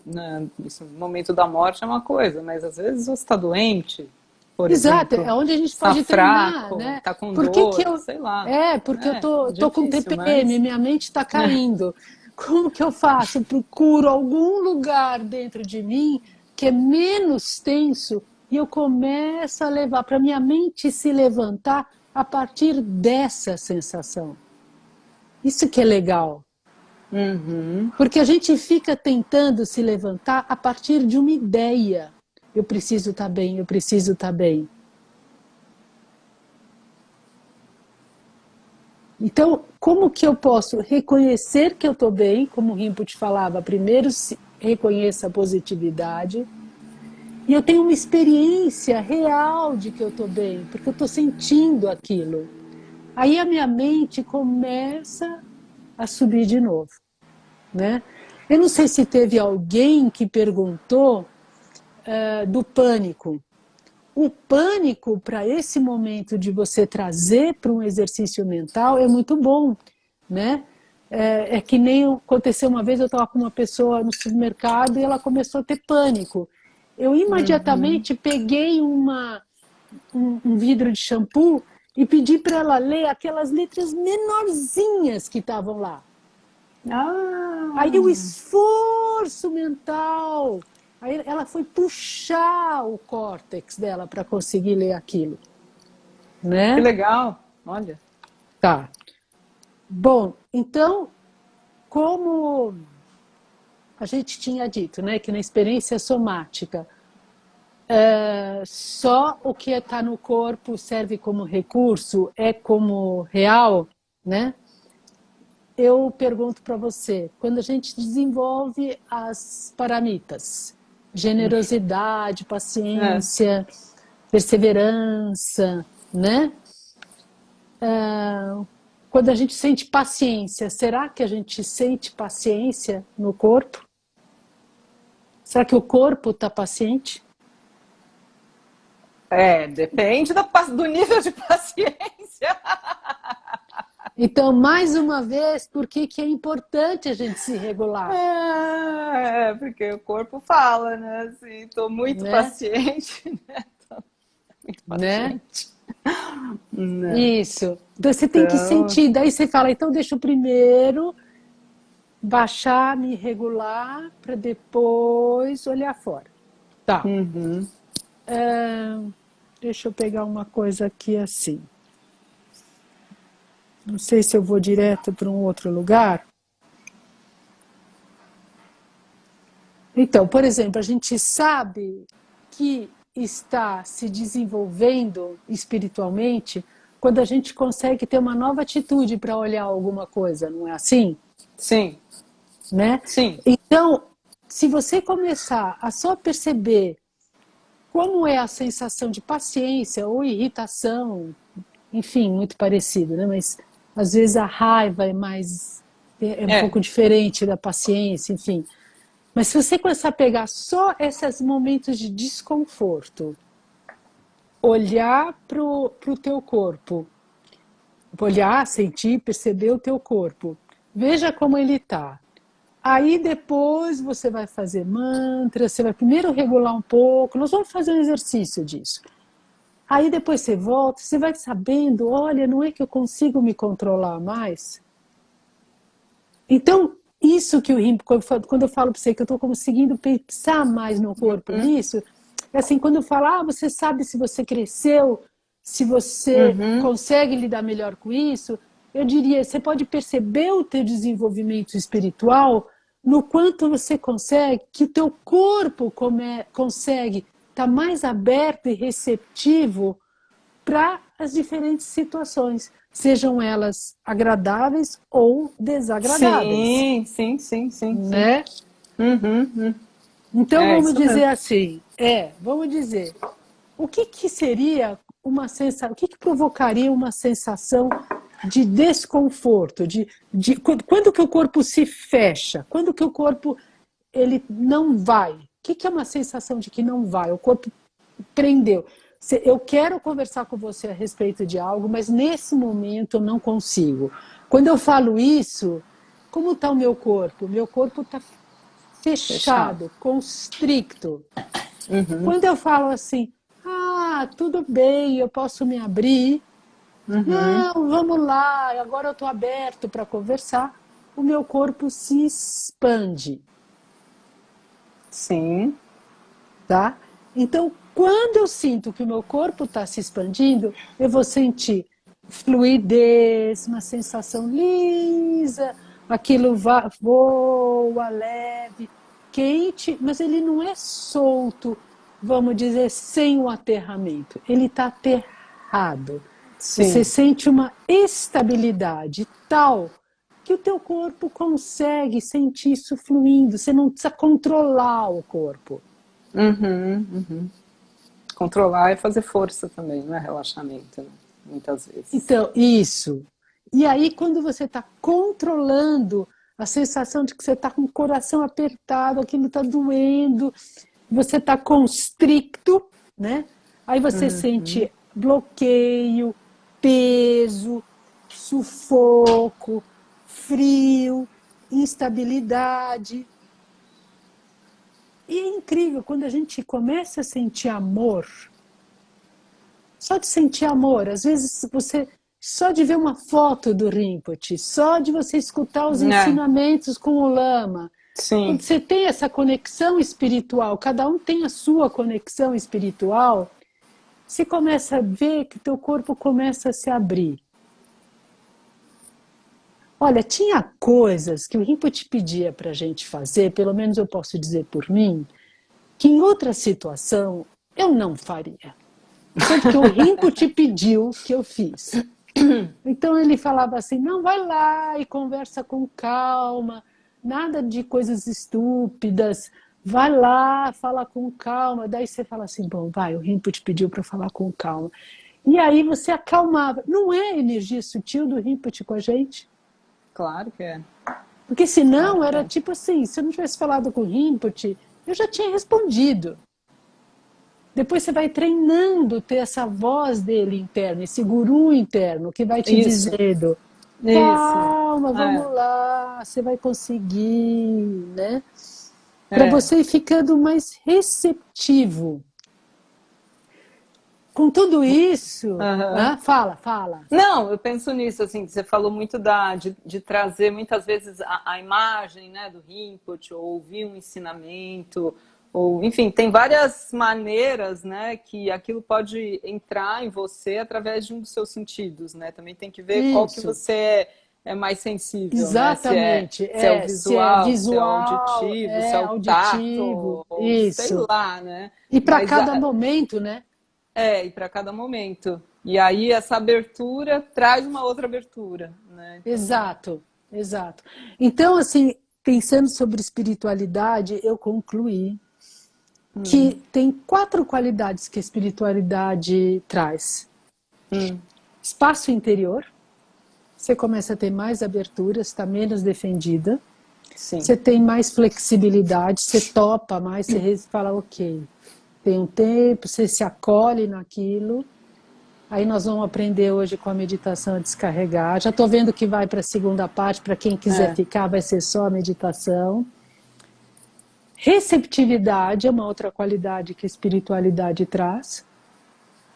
isso no momento da morte é uma coisa, mas às vezes você está doente, por Exato, exemplo, é onde a gente pode treinar, fraco, né? Tá com dor, sei lá. Porque eu tô com difícil, TPM, minha mente está caindo. Como que eu faço? Eu procuro algum lugar dentro de mim que é menos tenso e eu começo a levar para minha mente se levantar a partir dessa sensação. Isso que é legal. Porque a gente fica tentando se levantar a partir de uma ideia. Eu preciso estar bem, eu preciso estar bem. Então, como que eu posso reconhecer que eu estou bem? Como o Rinpoche falava, primeiro reconheça a positividade. E eu tenho uma experiência real de que eu estou bem, porque eu estou sentindo aquilo. Aí a minha mente começa a subir de novo, né? Eu não sei se teve alguém que perguntou do pânico. O pânico, para esse momento de você trazer para um exercício mental, é muito bom, né? É que nem aconteceu uma vez, eu estava com uma pessoa no supermercado e ela começou a ter pânico. Eu imediatamente peguei um vidro de shampoo e pedi para ela ler aquelas letras menorzinhas que estavam lá. Aí o esforço mental... Aí ela foi puxar o córtex dela para conseguir ler aquilo. Né? Que legal, olha. Tá. Bom, então, como a gente tinha dito, né, que na experiência somática, só o que está no corpo serve como recurso, é como real, né? Eu pergunto para você, quando a gente desenvolve as paramitas, generosidade, É. paciência, perseverança, né? Quando a gente sente paciência, será que a gente sente paciência no corpo? Será que o corpo está paciente? Depende do nível de paciência. Então, mais uma vez, por que que é importante a gente se regular, Porque o corpo fala, né? Assim, tô muito né? paciente, né? Tô muito Né? paciente. Né? Isso. Então, você tem que Então, sentir. Daí você fala, então deixa eu primeiro baixar, me regular, para depois olhar fora. Tá. uhum. Deixa eu pegar uma coisa aqui assim. Não sei se eu vou direto para um outro lugar. Então, por exemplo, a gente sabe que está se desenvolvendo espiritualmente quando a gente consegue ter uma nova atitude para olhar alguma coisa, não é assim? Sim, Né? sim. Então, se você começar a só perceber como é a sensação de paciência ou irritação, enfim, muito parecido, né? Mas às vezes a raiva é um É, pouco diferente da paciência, enfim. Mas se você começar a pegar só esses momentos de desconforto, olhar para o teu corpo, olhar, sentir, perceber o teu corpo, veja como ele está. Aí depois você vai fazer mantra, você vai primeiro regular um pouco, nós vamos fazer um exercício disso. Aí depois você volta, você vai sabendo, olha, não é que eu consigo me controlar mais. Então, isso que o Rimpo, quando eu falo para você que eu estou conseguindo pensar mais no corpo nisso, é assim, quando eu falo, você sabe se você cresceu, se você uhum. consegue lidar melhor com isso, eu diria, você pode perceber o teu desenvolvimento espiritual no quanto você consegue, que o teu corpo consegue estar mais aberto e receptivo para as diferentes situações, sejam elas agradáveis ou desagradáveis, Sim, sim, sim, sim, sim. né? Uhum, uhum. Então É vamos isso dizer mesmo. assim, vamos dizer, o que que seria uma sensação, o que que provocaria uma sensação de desconforto, quando que o corpo se fecha, quando que o corpo ele não vai? O que que é uma sensação de que não vai? O corpo prendeu. Eu quero conversar com você a respeito de algo, mas nesse momento eu não consigo. Quando eu falo isso, como está o meu corpo? Meu corpo está Fechado. fechado, constricto. Uhum, Quando eu falo assim, tudo bem, eu posso me abrir, uhum. não, vamos lá, agora eu estou aberto para conversar, o meu corpo se expande, Sim, tá? Então, quando eu sinto que o meu corpo está se expandindo, eu vou sentir fluidez, uma sensação lisa, aquilo voa leve, quente, mas ele não é solto, vamos dizer, sem o aterramento. Ele está aterrado. Você sim. sente uma estabilidade tal que o teu corpo consegue sentir isso fluindo. Você não precisa controlar o corpo. Uhum, uhum. Controlar é fazer força também, não é relaxamento, né? Muitas vezes. Então, isso. E aí, quando você está controlando a sensação de que você está com o coração apertado, aquilo está doendo, você está constricto, né? Aí você sente bloqueio, peso, sufoco, frio, instabilidade. E é incrível, quando a gente começa a sentir amor, só de sentir amor, às vezes você, só de ver uma foto do Rinpoche, só de você escutar os É, ensinamentos com o Lama, sim. quando você tem essa conexão espiritual, cada um tem a sua conexão espiritual, você começa a ver que teu corpo começa a se abrir. Olha, tinha coisas que o Rinpoche pedia para a gente fazer, pelo menos eu posso dizer por mim, que em outra situação eu não faria. Então, porque o Rinpoche pediu que eu fiz. Então ele falava assim, não, vai lá e conversa com calma, nada de coisas estúpidas, vai lá, fala com calma. Daí você fala assim, bom, vai, o Rinpoche pediu para falar com calma. E aí você acalmava. Não é a energia sutil do Rinpoche com a gente? Claro que é. Porque senão Claro que era é. tipo assim, se eu não tivesse falado com o Rinpoche, eu já tinha respondido. Depois você vai treinando ter essa voz dele interna, esse guru interno que vai te Isso, dizendo, isso. calma, É, vamos lá, você vai conseguir, né? Para é. você ir ficando mais receptivo. Com tudo isso, Aham. fala. Não, eu penso nisso, assim, que você falou muito de trazer muitas vezes a imagem, né, do Rinpoche, ou ouvir um ensinamento, ou, enfim, tem várias maneiras, né, que aquilo pode entrar em você através de um dos seus sentidos, né? Também tem que ver qual que Isso, você é mais sensível, né? exatamente. Se é o Se é visual, se é o visual, auditivo, se é é o auditivo, tato, ou sei isso. lá, né? E para Mas cada momento, né? e para cada momento. E aí essa abertura traz uma outra abertura, né? Então, Exato, exato. Então, assim, pensando sobre espiritualidade, eu concluí que tem 4 qualidades que a espiritualidade traz. hum, Espaço interior, você começa a ter mais abertura, está menos defendida. sim. Você tem mais flexibilidade, você topa mais, você fala, ok, tem um tempo, você se acolhe naquilo. Aí nós vamos aprender hoje com a meditação a descarregar. Já estou vendo que vai para a segunda parte, para quem quiser É, ficar, vai ser só a meditação. Receptividade é uma outra qualidade que a espiritualidade traz.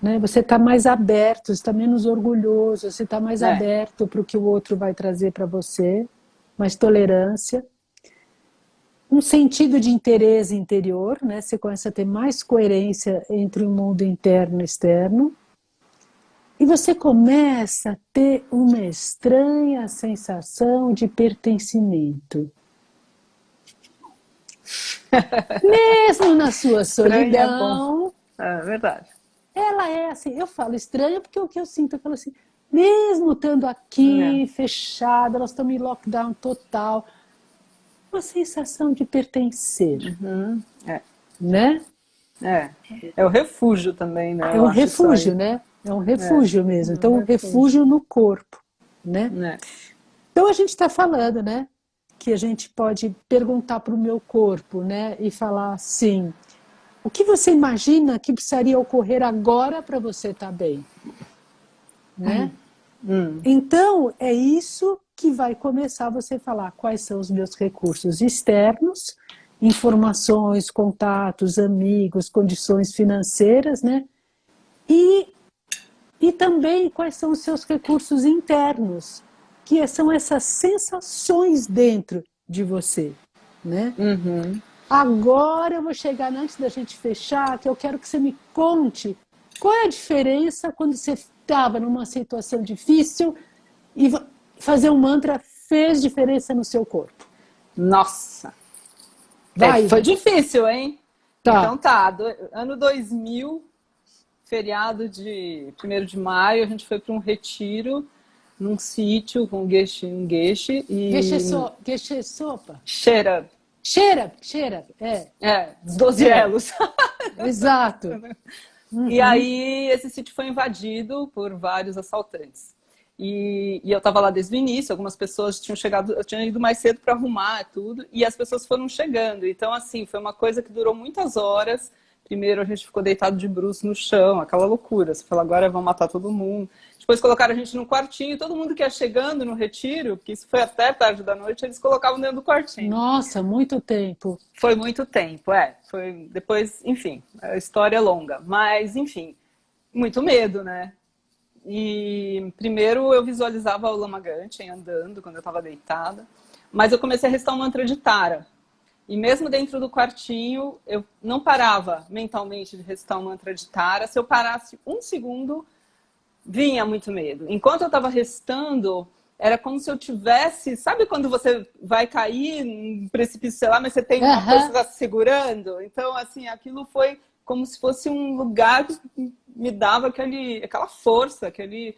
Né? Você está mais aberto, você está menos orgulhoso, você está mais é, aberto para o que o outro vai trazer para você, mais tolerância. Um sentido de interesse interior, né? Você começa a ter mais coerência entre o mundo interno e externo. E você começa a ter uma estranha sensação de pertencimento. Mesmo na sua estranho é bom. solidão, É verdade. ela é assim, eu falo estranha porque o que eu sinto, eu falo assim, mesmo estando É, aqui, fechada, nós estamos em lockdown total, uma sensação de pertencer, é, né? é. É o refúgio também, né? É Eu um acho isso aí. refúgio, né? É um É, refúgio mesmo. um Então, um refúgio. refúgio no corpo, né? É. Então, a gente está falando, né? Que a gente pode perguntar para o meu corpo, né? E falar assim, o que você imagina que precisaria ocorrer agora para você estar bem? Né? Então, é isso que vai começar você a falar quais são os meus recursos externos, informações, contatos, amigos, condições financeiras, né? E, e também quais são os seus recursos internos, que são essas sensações dentro de você, né? Uhum. Agora eu vou chegar antes da gente fechar, que eu quero que você me conte qual é a diferença quando você estava numa situação difícil e fazer um mantra fez diferença no seu corpo. Nossa! Vai, Foi difícil, hein? Então tá. tá, ano 2000, feriado de 1º de maio, a gente foi para um retiro num sítio com um gueixe e Geshe sopa. cheira, Cheira, é. 12 elos. Exato. E aí esse sítio foi invadido por vários assaltantes. E eu estava lá desde o início, algumas pessoas tinham chegado, eu tinha ido mais cedo para arrumar tudo, e as pessoas foram chegando. Então, assim, foi uma coisa que durou muitas horas. Primeiro a gente ficou deitado de bruços no chão, aquela loucura. Você fala, agora vão matar todo mundo. Depois colocaram a gente no quartinho, todo mundo que ia chegando no retiro, porque isso foi até tarde da noite, eles colocavam dentro do quartinho. Nossa, muito tempo. Foi muito tempo, Foi depois, enfim, a história é longa. Mas, enfim, muito medo, né? E primeiro eu visualizava o Lama Gantchen andando quando eu estava deitada, mas eu comecei a recitar um mantra de Tara. E mesmo dentro do quartinho, eu não parava mentalmente de recitar um mantra de Tara. Se eu parasse um segundo, vinha muito medo. Enquanto eu estava recitando, era como se eu tivesse... Sabe quando você vai cair num precipício, sei lá, mas você tem uma coisa que está se segurando? Então, assim, aquilo foi como se fosse um lugar que me dava aquela força, aquele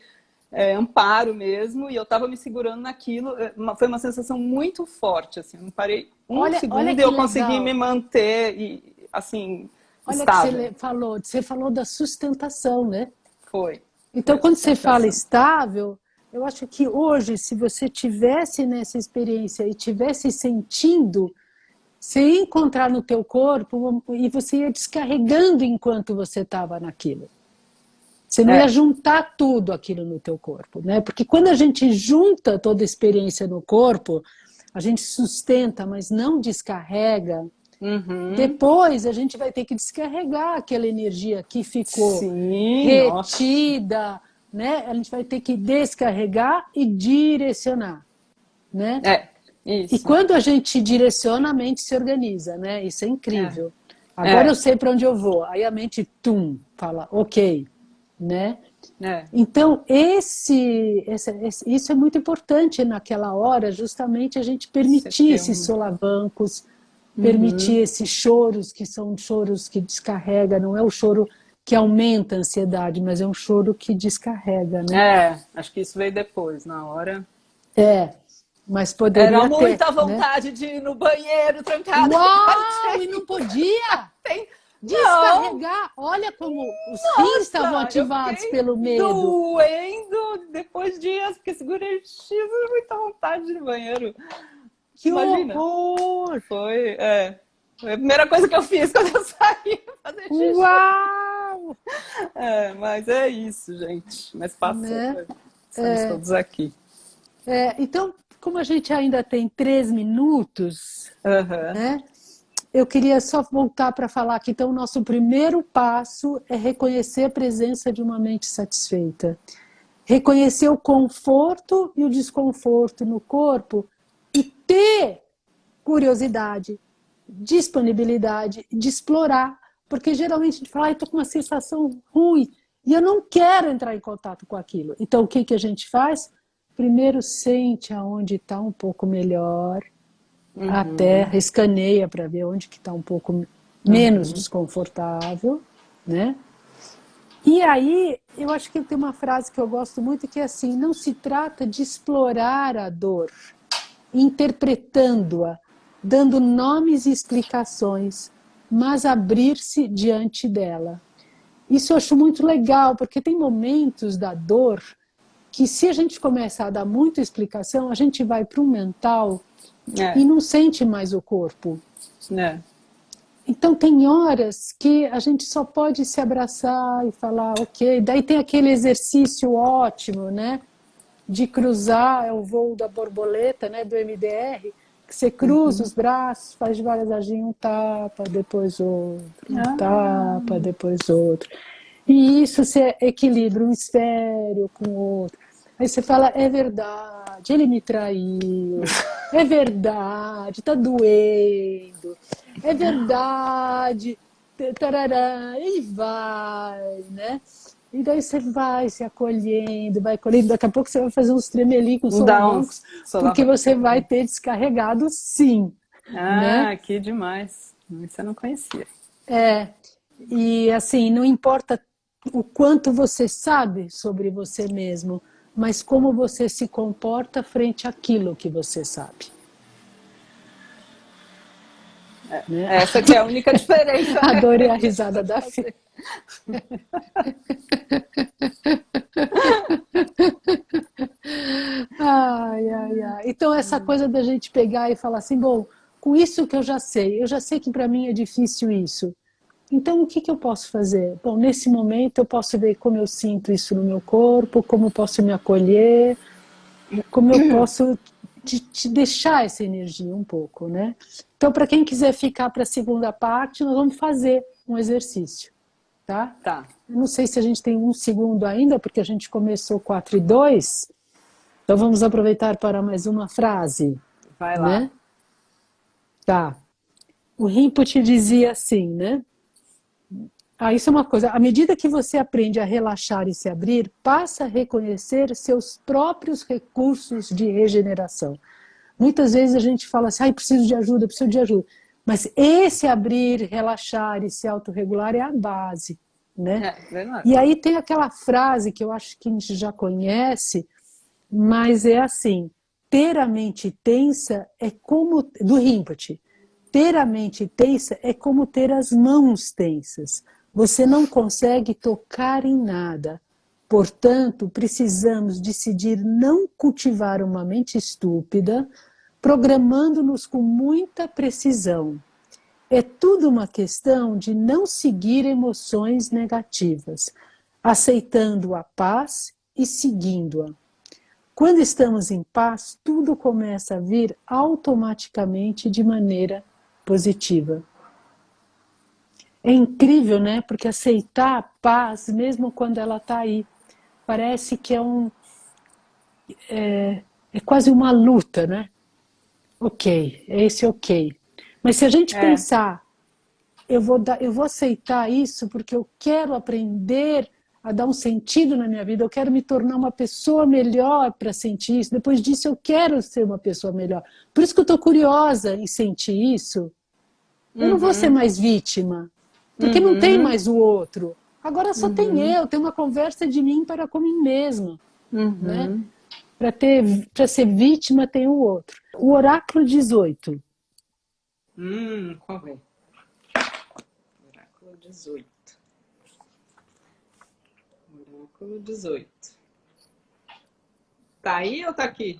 amparo mesmo, e eu estava me segurando naquilo. Foi uma sensação muito forte, assim, eu não parei um segundo e eu consegui me manter, assim, estável. Olha que você falou da sustentação, né? Foi. Então, quando você fala estável, eu acho que hoje, se você tivesse nessa experiência e tivesse sentindo, você ia encontrar no teu corpo e você ia descarregando enquanto você estava naquilo. Você não ia juntar tudo aquilo no teu corpo, né? Porque quando a gente junta toda a experiência no corpo, a gente sustenta, mas não descarrega. Depois a gente vai ter que descarregar aquela energia que ficou retida, né? A gente vai ter que descarregar e direcionar, né? Isso. E quando a gente direciona, a mente se organiza, né? Isso é incrível. Agora eu sei para onde eu vou. Aí a mente, fala, ok, né? Então, isso é muito importante naquela hora, justamente a gente permitir esses solavancos, permitir esses choros, que são choros que descarrega, não é o choro que aumenta a ansiedade, mas é um choro que descarrega, né? Acho que isso veio depois, na hora. Mas poderia Era muita ter, vontade, né? De ir no banheiro, trancada. Uau! E não podia descarregar. Olha como os rins estavam ativados pelo medo. Doendo depois de dias, porque segurei X, muita vontade de ir no banheiro. Que horror! Foi a primeira coisa que eu fiz quando eu saí, fazer xixi. Uau! Mas é isso, gente. Mas passou, né? Estamos todos aqui. Então, como a gente ainda tem 3 minutos, né, eu queria só voltar para falar que então o nosso primeiro passo é reconhecer a presença de uma mente satisfeita. Reconhecer o conforto e o desconforto no corpo e ter curiosidade, disponibilidade de explorar. Porque geralmente a gente fala, estou com uma sensação ruim e eu não quero entrar em contato com aquilo. Então o que a gente faz? Primeiro sente aonde está um pouco melhor, a terra, escaneia para ver onde que está um pouco menos desconfortável, né? E aí, eu acho que tem uma frase que eu gosto muito, que é assim, não se trata de explorar a dor, interpretando-a, dando nomes e explicações, mas abrir-se diante dela. Isso eu acho muito legal, porque tem momentos da dor que se a gente começar a dar muita explicação, a gente vai para o mental e não sente mais o corpo. Então tem horas que a gente só pode se abraçar e falar, ok. Daí tem aquele exercício ótimo, né? De cruzar, é o voo da borboleta, né? Do MDR, que você cruza os braços, faz devagarzinho um tapa, depois outro, um tapa, depois outro. E isso você equilibra um hemisfério com o outro. Aí você fala, é verdade, ele me traiu, é verdade, tá doendo, é verdade, tarará, e vai, né? E daí você vai se acolhendo, daqui a pouco você vai fazer uns tremelicos, solavancos, porque você vai ter descarregado sim. Né? Que demais, isso eu não conhecia. E assim, não importa o quanto você sabe sobre você mesmo, mas como você se comporta frente àquilo que você sabe. Né? Essa que é a única diferença. Adorei a risada da Fê. Então essa coisa da gente pegar e falar assim, bom, com isso que eu já sei que para mim é difícil isso. Então, o que eu posso fazer? Bom, nesse momento eu posso ver como eu sinto isso no meu corpo, como eu posso me acolher, como eu posso te deixar essa energia um pouco, né? Então, para quem quiser ficar para a segunda parte, nós vamos fazer um exercício, tá? Eu não sei se a gente tem 1 segundo ainda, porque a gente começou 4 e 2, então vamos aproveitar para mais uma frase. Vai lá. Né? Tá. O Rinpoche dizia assim, né? Isso é uma coisa. À medida que você aprende a relaxar e se abrir, passa a reconhecer seus próprios recursos de regeneração. Muitas vezes a gente fala assim, preciso de ajuda, preciso de ajuda. Mas esse abrir, relaxar e se autorregular é a base, né? É, verdade. E aí tem aquela frase que eu acho que a gente já conhece, mas é assim, ter a mente tensa é como, do Rinpoche, ter a mente tensa é como ter as mãos tensas. Você não consegue tocar em nada. Portanto, precisamos decidir não cultivar uma mente estúpida, programando-nos com muita precisão. É tudo uma questão de não seguir emoções negativas, aceitando a paz e seguindo-a. Quando estamos em paz, tudo começa a vir automaticamente de maneira positiva. É incrível, né? Porque aceitar a paz, mesmo quando ela está aí, parece que é quase uma luta, né? Ok, é esse ok. Mas se a gente pensar, eu vou aceitar isso porque eu quero aprender a dar um sentido na minha vida, eu quero me tornar uma pessoa melhor para sentir isso, depois disso eu quero ser uma pessoa melhor. Por isso que eu estou curiosa em sentir isso. Eu não vou ser mais vítima, porque não tem mais o outro. Agora só tem eu, tem uma conversa de mim para com mim mesma, né? Para ser vítima tem o outro. O oráculo 18. Qual é? Oráculo 18. Oráculo 18. Tá aí ou tá aqui?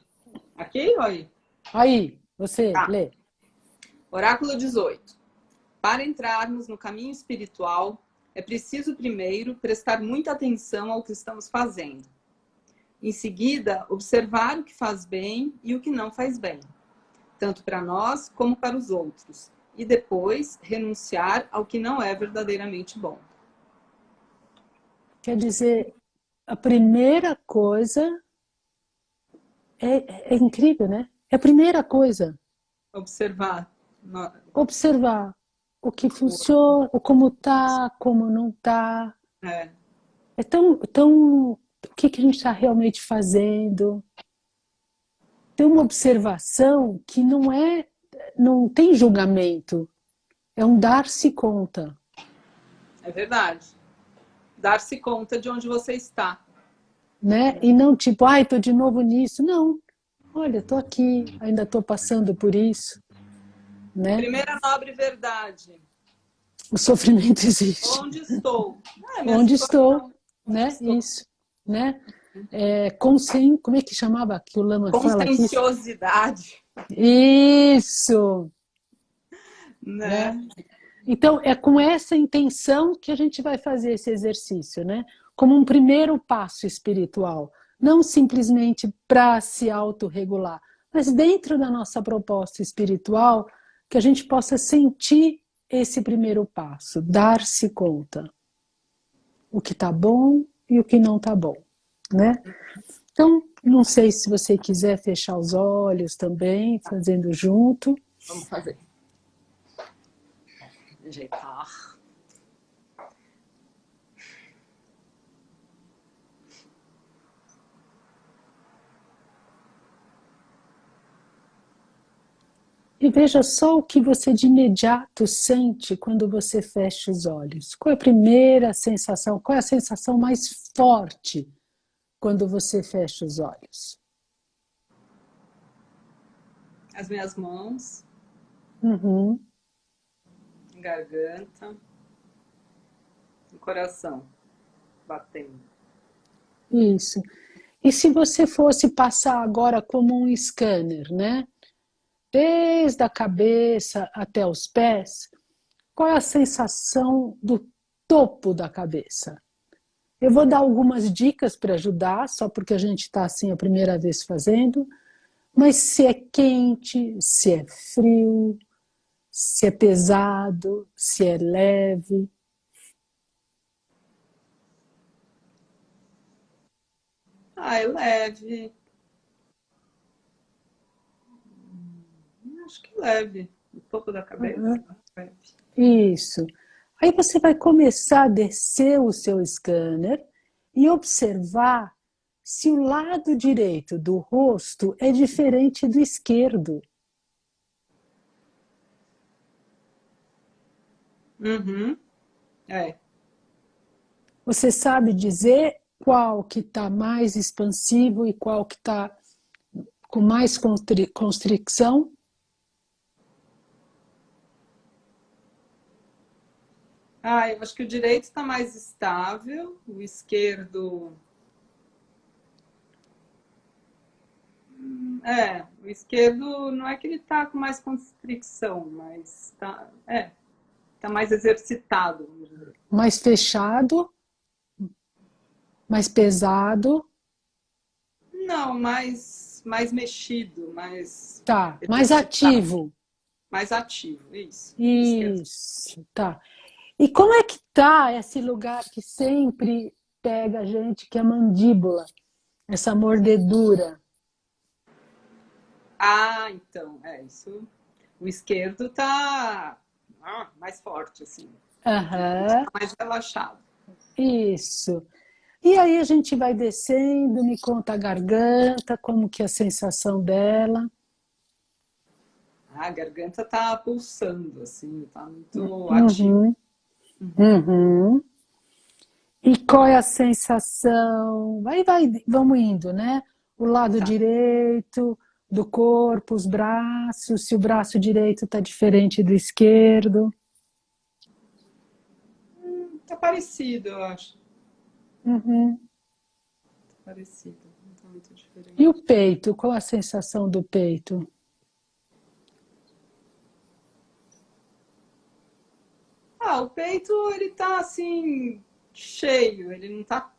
Aqui ou aí? Aí, você Tá. lê. Oráculo 18. Para entrarmos no caminho espiritual, é preciso primeiro prestar muita atenção ao que estamos fazendo. Em seguida, observar o que faz bem e o que não faz bem, tanto para nós como para os outros. E depois, renunciar ao que não é verdadeiramente bom. Quer dizer, a primeira coisa é incrível, né? É a primeira coisa. Observar. Observar o que funciona, o como tá, como não tá. É, É tão o que a gente está realmente fazendo. Tem uma observação que não tem julgamento, é um dar-se conta. é verdade. Dar-se conta de onde você está. Né? E não tipo, tô de novo nisso. Não, olha, tô aqui, ainda tô passando por isso. Né? Primeira nobre verdade. O sofrimento existe. Onde estou? Minha Onde estou, situação. Onde né? estou? Isso, né? Como é que chamava que o Lama fala aqui? Conscienciosidade. Isso, né? Né? Então, é com essa intenção que a gente vai fazer esse exercício, né? Como um primeiro passo espiritual. Não simplesmente para se autorregular, mas dentro da nossa proposta espiritual, que a gente possa sentir esse primeiro passo, dar-se conta. O que está bom e o que não está bom, né? Então, não sei se você quiser fechar os olhos também, fazendo junto. Vamos fazer. Ajeitar. E veja só o que você de imediato sente quando você fecha os olhos. Qual é a primeira sensação? Qual é a sensação mais forte quando você fecha os olhos? As minhas mãos, Uhum. garganta, o coração batendo. Isso. E se você fosse passar agora como um scanner, né? Desde a cabeça até os pés, qual é a sensação do topo da cabeça? Eu vou dar algumas dicas para ajudar, só porque a gente está assim a primeira vez fazendo, mas se é quente, se é frio, se é pesado, se é leve. É leve. Acho que leve. O topo da cabeça. Leve. Isso. Aí você vai começar a descer o seu scanner e observar se o lado direito do rosto é diferente do esquerdo. Uhum. É. Você sabe dizer qual que está mais expansivo e qual que está com mais constricção? Ah, eu acho que o direito está mais estável, o esquerdo. O esquerdo não é que ele está com mais constricção, mas tá mais exercitado, vamos dizer. Mais fechado, mais pesado, Não, mais mexido, mais tá, mais exercitado, ativo. mais ativo, isso. O esquerdo. Isso, tá. E como é que tá esse lugar que sempre pega a gente, que é a mandíbula, essa mordedura? Ah, então, isso. O esquerdo tá mais forte, assim. O direito Aham, tá mais relaxado. isso. E aí a gente vai descendo, me conta a garganta, como que é a sensação dela. A garganta tá pulsando, assim, tá muito ativa. Uhum, uhum. E qual é a sensação? Vamos indo, né? O lado Tá. direito do corpo, os braços, se o braço direito está diferente do esquerdo. Tá parecido, eu acho. Uhum. Tá parecido, não tá muito E o diferente. peito? Qual a sensação do peito? O peito, ele tá assim, cheio, ele não tá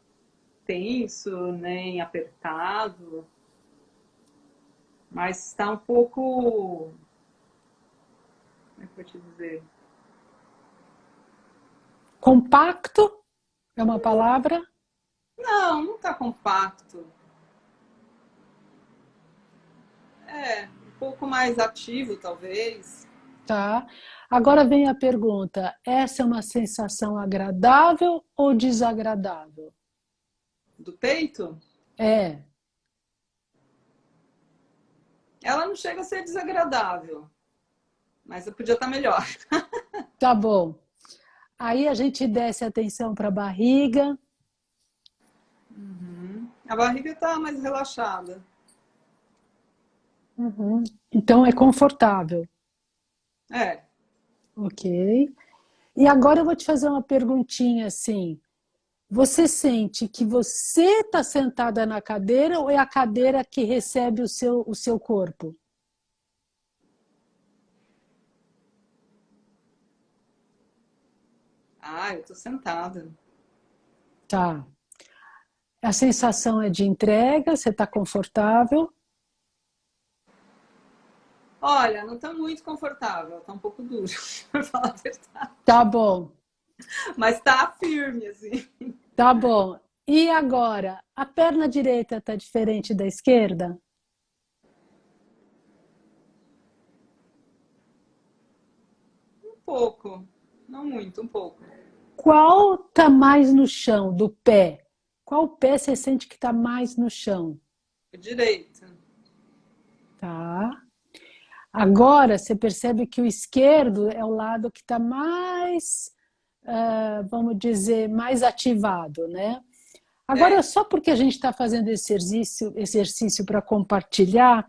tenso, nem apertado, mas está um pouco. Como é que eu vou te dizer? Compacto é uma palavra, Não, não tá compacto. Um pouco mais ativo, talvez. tá? Agora vem a pergunta: essa é uma sensação agradável ou desagradável? Do peito, É, ela não chega a ser desagradável, mas eu podia estar melhor. tá bom. Aí a gente desce a atenção para a barriga. A barriga tá mais relaxada. Uhum. Então é confortável, É. ok? E agora eu vou te fazer uma perguntinha assim. Você sente que você está sentada na cadeira ou é a cadeira que recebe o seu corpo? Eu tô sentada. Tá. A sensação é de entrega, você está confortável? Olha, não tá muito confortável, tá um pouco duro, pra falar a verdade. Tá bom, Mas tá firme, assim. tá bom. E agora, a perna direita está diferente da esquerda? Um pouco. Não muito, um pouco. Qual está mais no chão do pé? Qual pé você sente que está mais no chão? Direita. Tá. Agora você percebe que o esquerdo é o lado que está mais, vamos dizer, mais ativado, né? Agora, É. só porque a gente está fazendo esse exercício para compartilhar,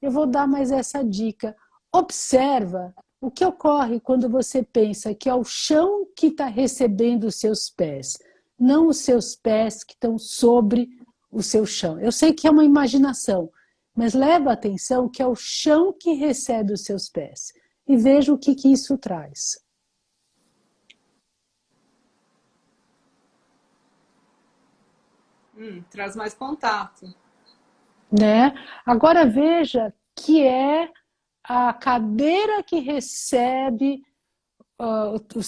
eu vou dar mais essa dica. Observa o que ocorre quando você pensa que é o chão que está recebendo os seus pés, não os seus pés que estão sobre o seu chão. Eu sei que é uma imaginação, mas leva atenção que é o chão que recebe os seus pés e veja o que isso traz. Traz mais contato. Né? Agora veja que é a cadeira que recebe o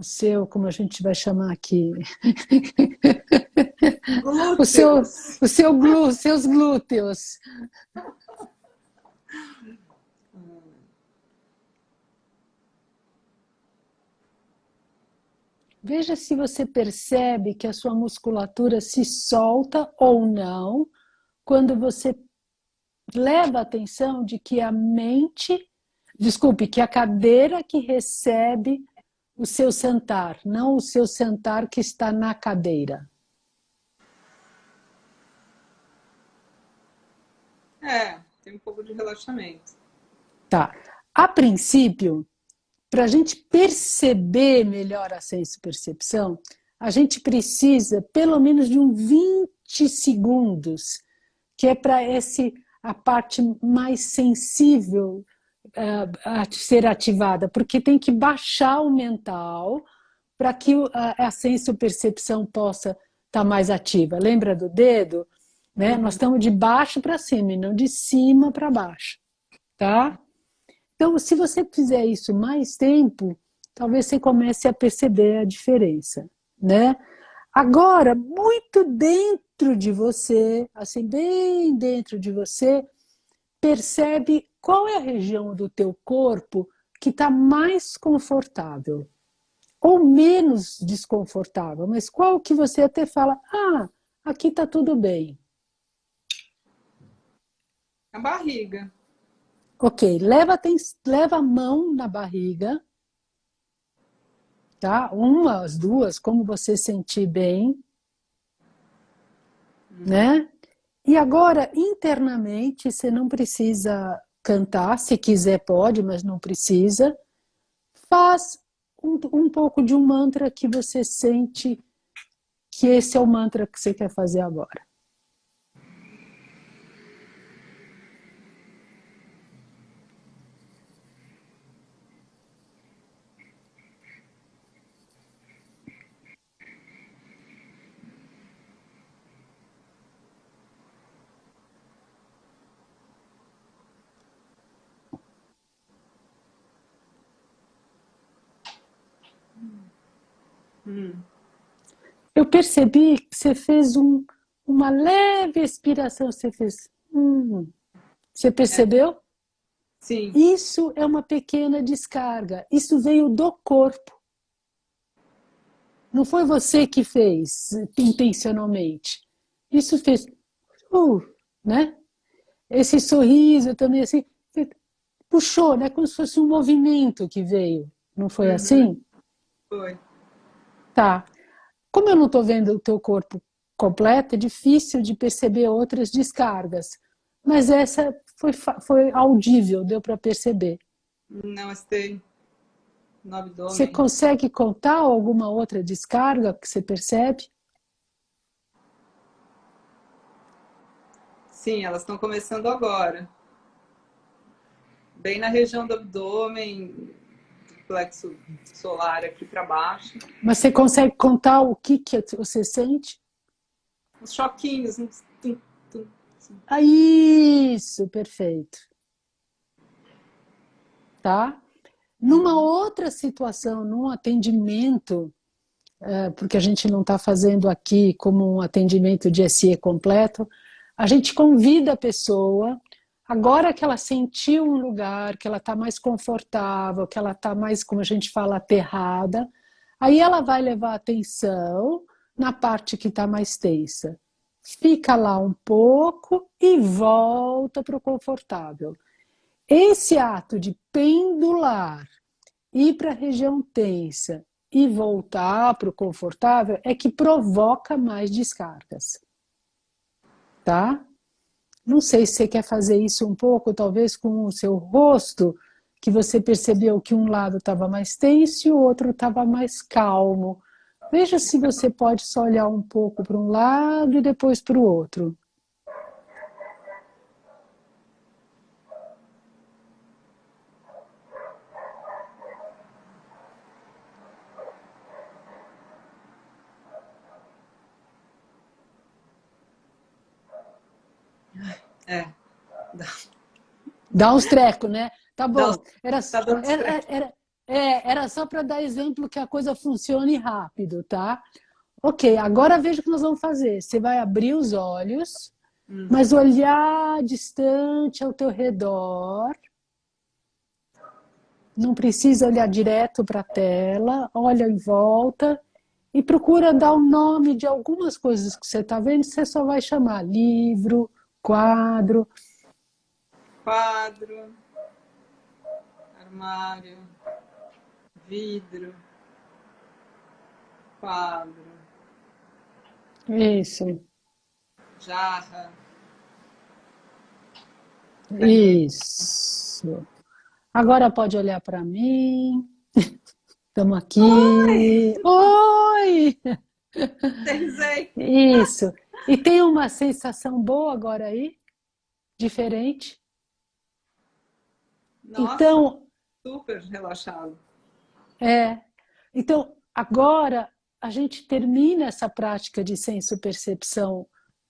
seu, como a gente vai chamar aqui, o seu, Glúteos. seus glúteos. Veja se você percebe que a sua musculatura se solta ou não quando você leva a atenção de que a mente, desculpe, que a cadeira que recebe o seu sentar, não o seu sentar que está na cadeira. Tem um pouco de relaxamento. Tá. A princípio, para a gente perceber melhor a senso-percepção, a gente precisa pelo menos de 20 segundos, que é para a parte mais sensível a ser ativada, porque tem que baixar o mental para que a senso-percepção possa estar mais ativa. Lembra do dedo? Né? Nós estamos de baixo para cima e não de cima para baixo. Tá? Então, se você fizer isso mais tempo, talvez você comece a perceber a diferença, né? Agora, muito dentro de você, assim, bem dentro de você, percebe qual é a região do teu corpo que está mais confortável ou menos desconfortável, mas qual que você até fala, aqui está tudo bem. A barriga. Ok, leva a mão na barriga, tá? Uma, as duas, como você sentir bem, né? E agora, internamente, você não precisa cantar, se quiser pode, mas não precisa. Faz um pouco de um mantra que você sente que esse é o mantra que você quer fazer agora. Eu percebi que você fez uma leve expiração, você fez. Você percebeu? Sim. Isso é uma pequena descarga. Isso veio do corpo. Não foi você que fez intencionalmente. Isso fez. Né? Esse sorriso também assim. Puxou, né? Como se fosse um movimento que veio. Não foi assim? Foi. Tá. Como eu não estou vendo o teu corpo completo, é difícil de perceber outras descargas. Mas essa foi audível, deu para perceber. Namastê. No abdômen. Você consegue contar alguma outra descarga que você percebe? Sim, elas estão começando agora. Bem na região do abdômen, do plexo solar aqui para baixo. Mas você consegue contar o que você sente? Os choquinhos. Isso, perfeito. Tá? Numa outra situação, num atendimento, porque a gente não está fazendo aqui como um atendimento de SE completo, a gente convida a pessoa, agora que ela sentiu um lugar, que ela está mais confortável, que ela está mais, como a gente fala, aterrada, aí ela vai levar atenção na parte que está mais tensa. Fica lá um pouco e volta para o confortável. Esse ato de pendular, ir para a região tensa e voltar para o confortável é que provoca mais descargas. Tá? Não sei se você quer fazer isso um pouco, talvez com o seu rosto, que você percebeu que um lado estava mais tenso e o outro estava mais calmo. Veja se você pode só olhar um pouco para um lado e depois para o outro. Dá uns trecos, né? Tá bom. Era só para dar exemplo que a coisa funcione rápido, tá? Ok, agora veja o que nós vamos fazer. Você vai abrir os olhos, mas olhar distante ao teu redor. Não precisa olhar direto para a tela. Olha em volta e procura dar o nome de algumas coisas que você está vendo, você só vai chamar livro, quadro. Quadro, armário, vidro, quadro, Isso, jarra, caneta. isso. Agora pode olhar para mim. Estamos aqui. Oi! Risei. Isso. E tem uma sensação boa agora aí? Diferente? Nossa, Então, super relaxado. é. Então, agora a gente termina essa prática de senso-percepção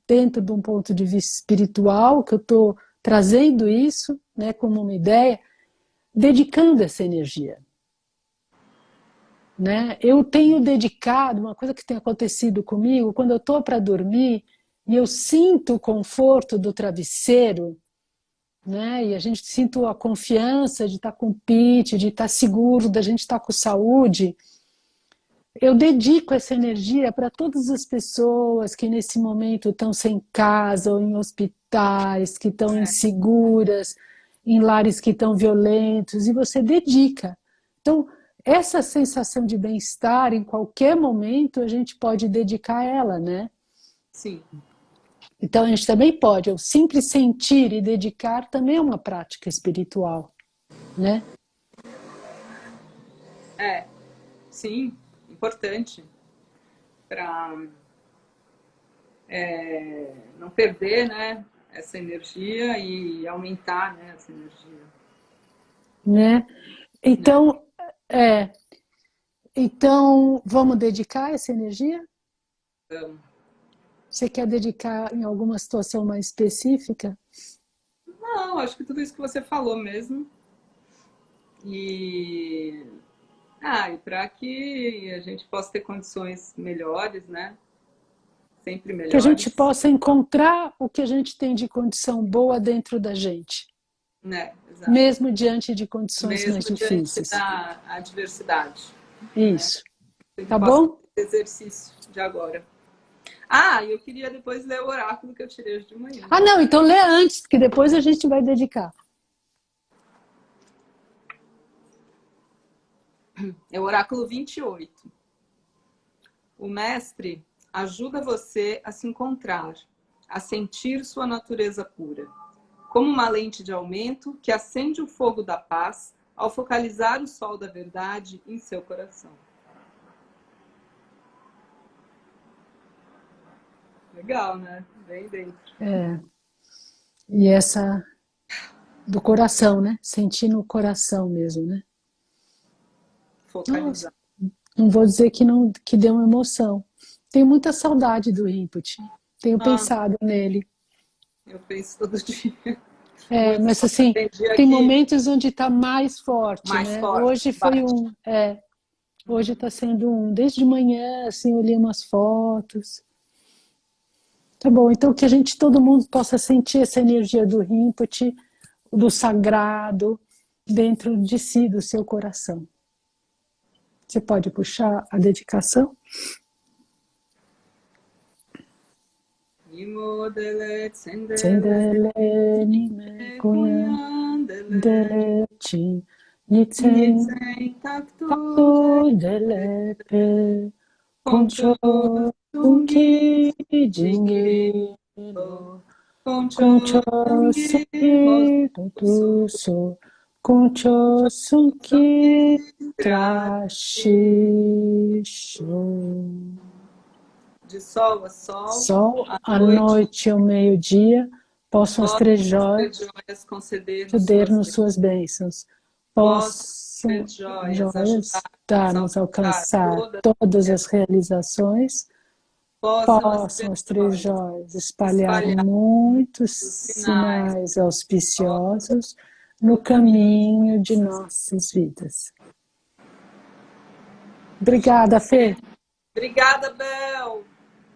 dentro de um ponto de vista espiritual, que eu estou trazendo isso, né, como uma ideia, dedicando essa energia. Né? Eu tenho dedicado, uma coisa que tem acontecido comigo, quando eu estou para dormir e eu sinto o conforto do travesseiro, né? E a gente sinto a confiança de estar com pitch, de estar seguro, da gente estar com saúde, eu dedico essa energia para todas as pessoas que nesse momento estão sem casa ou em hospitais, que estão inseguras, em lares que estão violentos, e você dedica. Então, essa sensação de bem-estar, em qualquer momento, a gente pode dedicar a ela, né? Sim. Então, a gente também pode, o simples sentir e dedicar também é uma prática espiritual, né? Sim, importante para não perder, né, essa energia e aumentar, né, essa energia. Né? Né? Então, é, então, vamos dedicar essa energia? Então, Você quer dedicar em alguma situação mais específica? não, acho que tudo isso que você falou mesmo. E, e para que a gente possa ter condições melhores, né? Sempre Que a gente melhores, possa encontrar o que a gente tem de condição boa dentro da gente, né? Exato. mesmo diante de condições mais Mesmo diante difíceis. da adversidade. Né? Isso. Que a gente Tá possa bom? fazer exercício de agora. E eu queria depois ler o oráculo que eu tirei hoje de manhã. Ah, não, então lê antes, que depois a gente vai dedicar. É o oráculo 28. O mestre ajuda você a se encontrar, a sentir sua natureza pura, como uma lente de aumento que acende o fogo da paz ao focalizar o sol da verdade em seu coração. Legal, né? Bem dentro. E essa do coração, né? Sentir no coração mesmo, né? Nossa, Focalizar. não vou dizer que não que deu uma emoção. Tenho muita saudade do Rinpoche. Tenho pensado nele. Eu penso todo dia. Muito Mas forte. assim, Tem dia tem que momentos onde está mais forte, mais né? forte Hoje foi bate. um, hoje está sendo um. Desde de manhã, assim, eu olhei umas fotos. Tá bom, então que a gente, todo mundo possa sentir essa energia do Rinpoche, do sagrado, dentro de si, do seu coração. Você pode puxar a dedicação? Imodele, tsendele, Tsendele nime kuyan kuyandele, dele chin nitsen nitsen taktu takto dele pe Concho concho sungi sunki jingi jingi mo. mo concho Concho sungi sunki mosu. tutu so concho sunki trashi sho. De sol a sol, Sol, à à noite, noite ao meio-dia, possam as posso três as joias joias conceder-nos suas ceder-nos bênçãos. suas bênçãos. Posso Possam as joias joias ajudar-nos a dar-nos a alcançar alcançar todas todas as as realizações. possam as Possam três as três joias joias espalhar espalhar muitos os sinais sinais auspiciosos no no caminho. caminho de nossas vidas. Obrigada, Fê. Obrigada, Bel!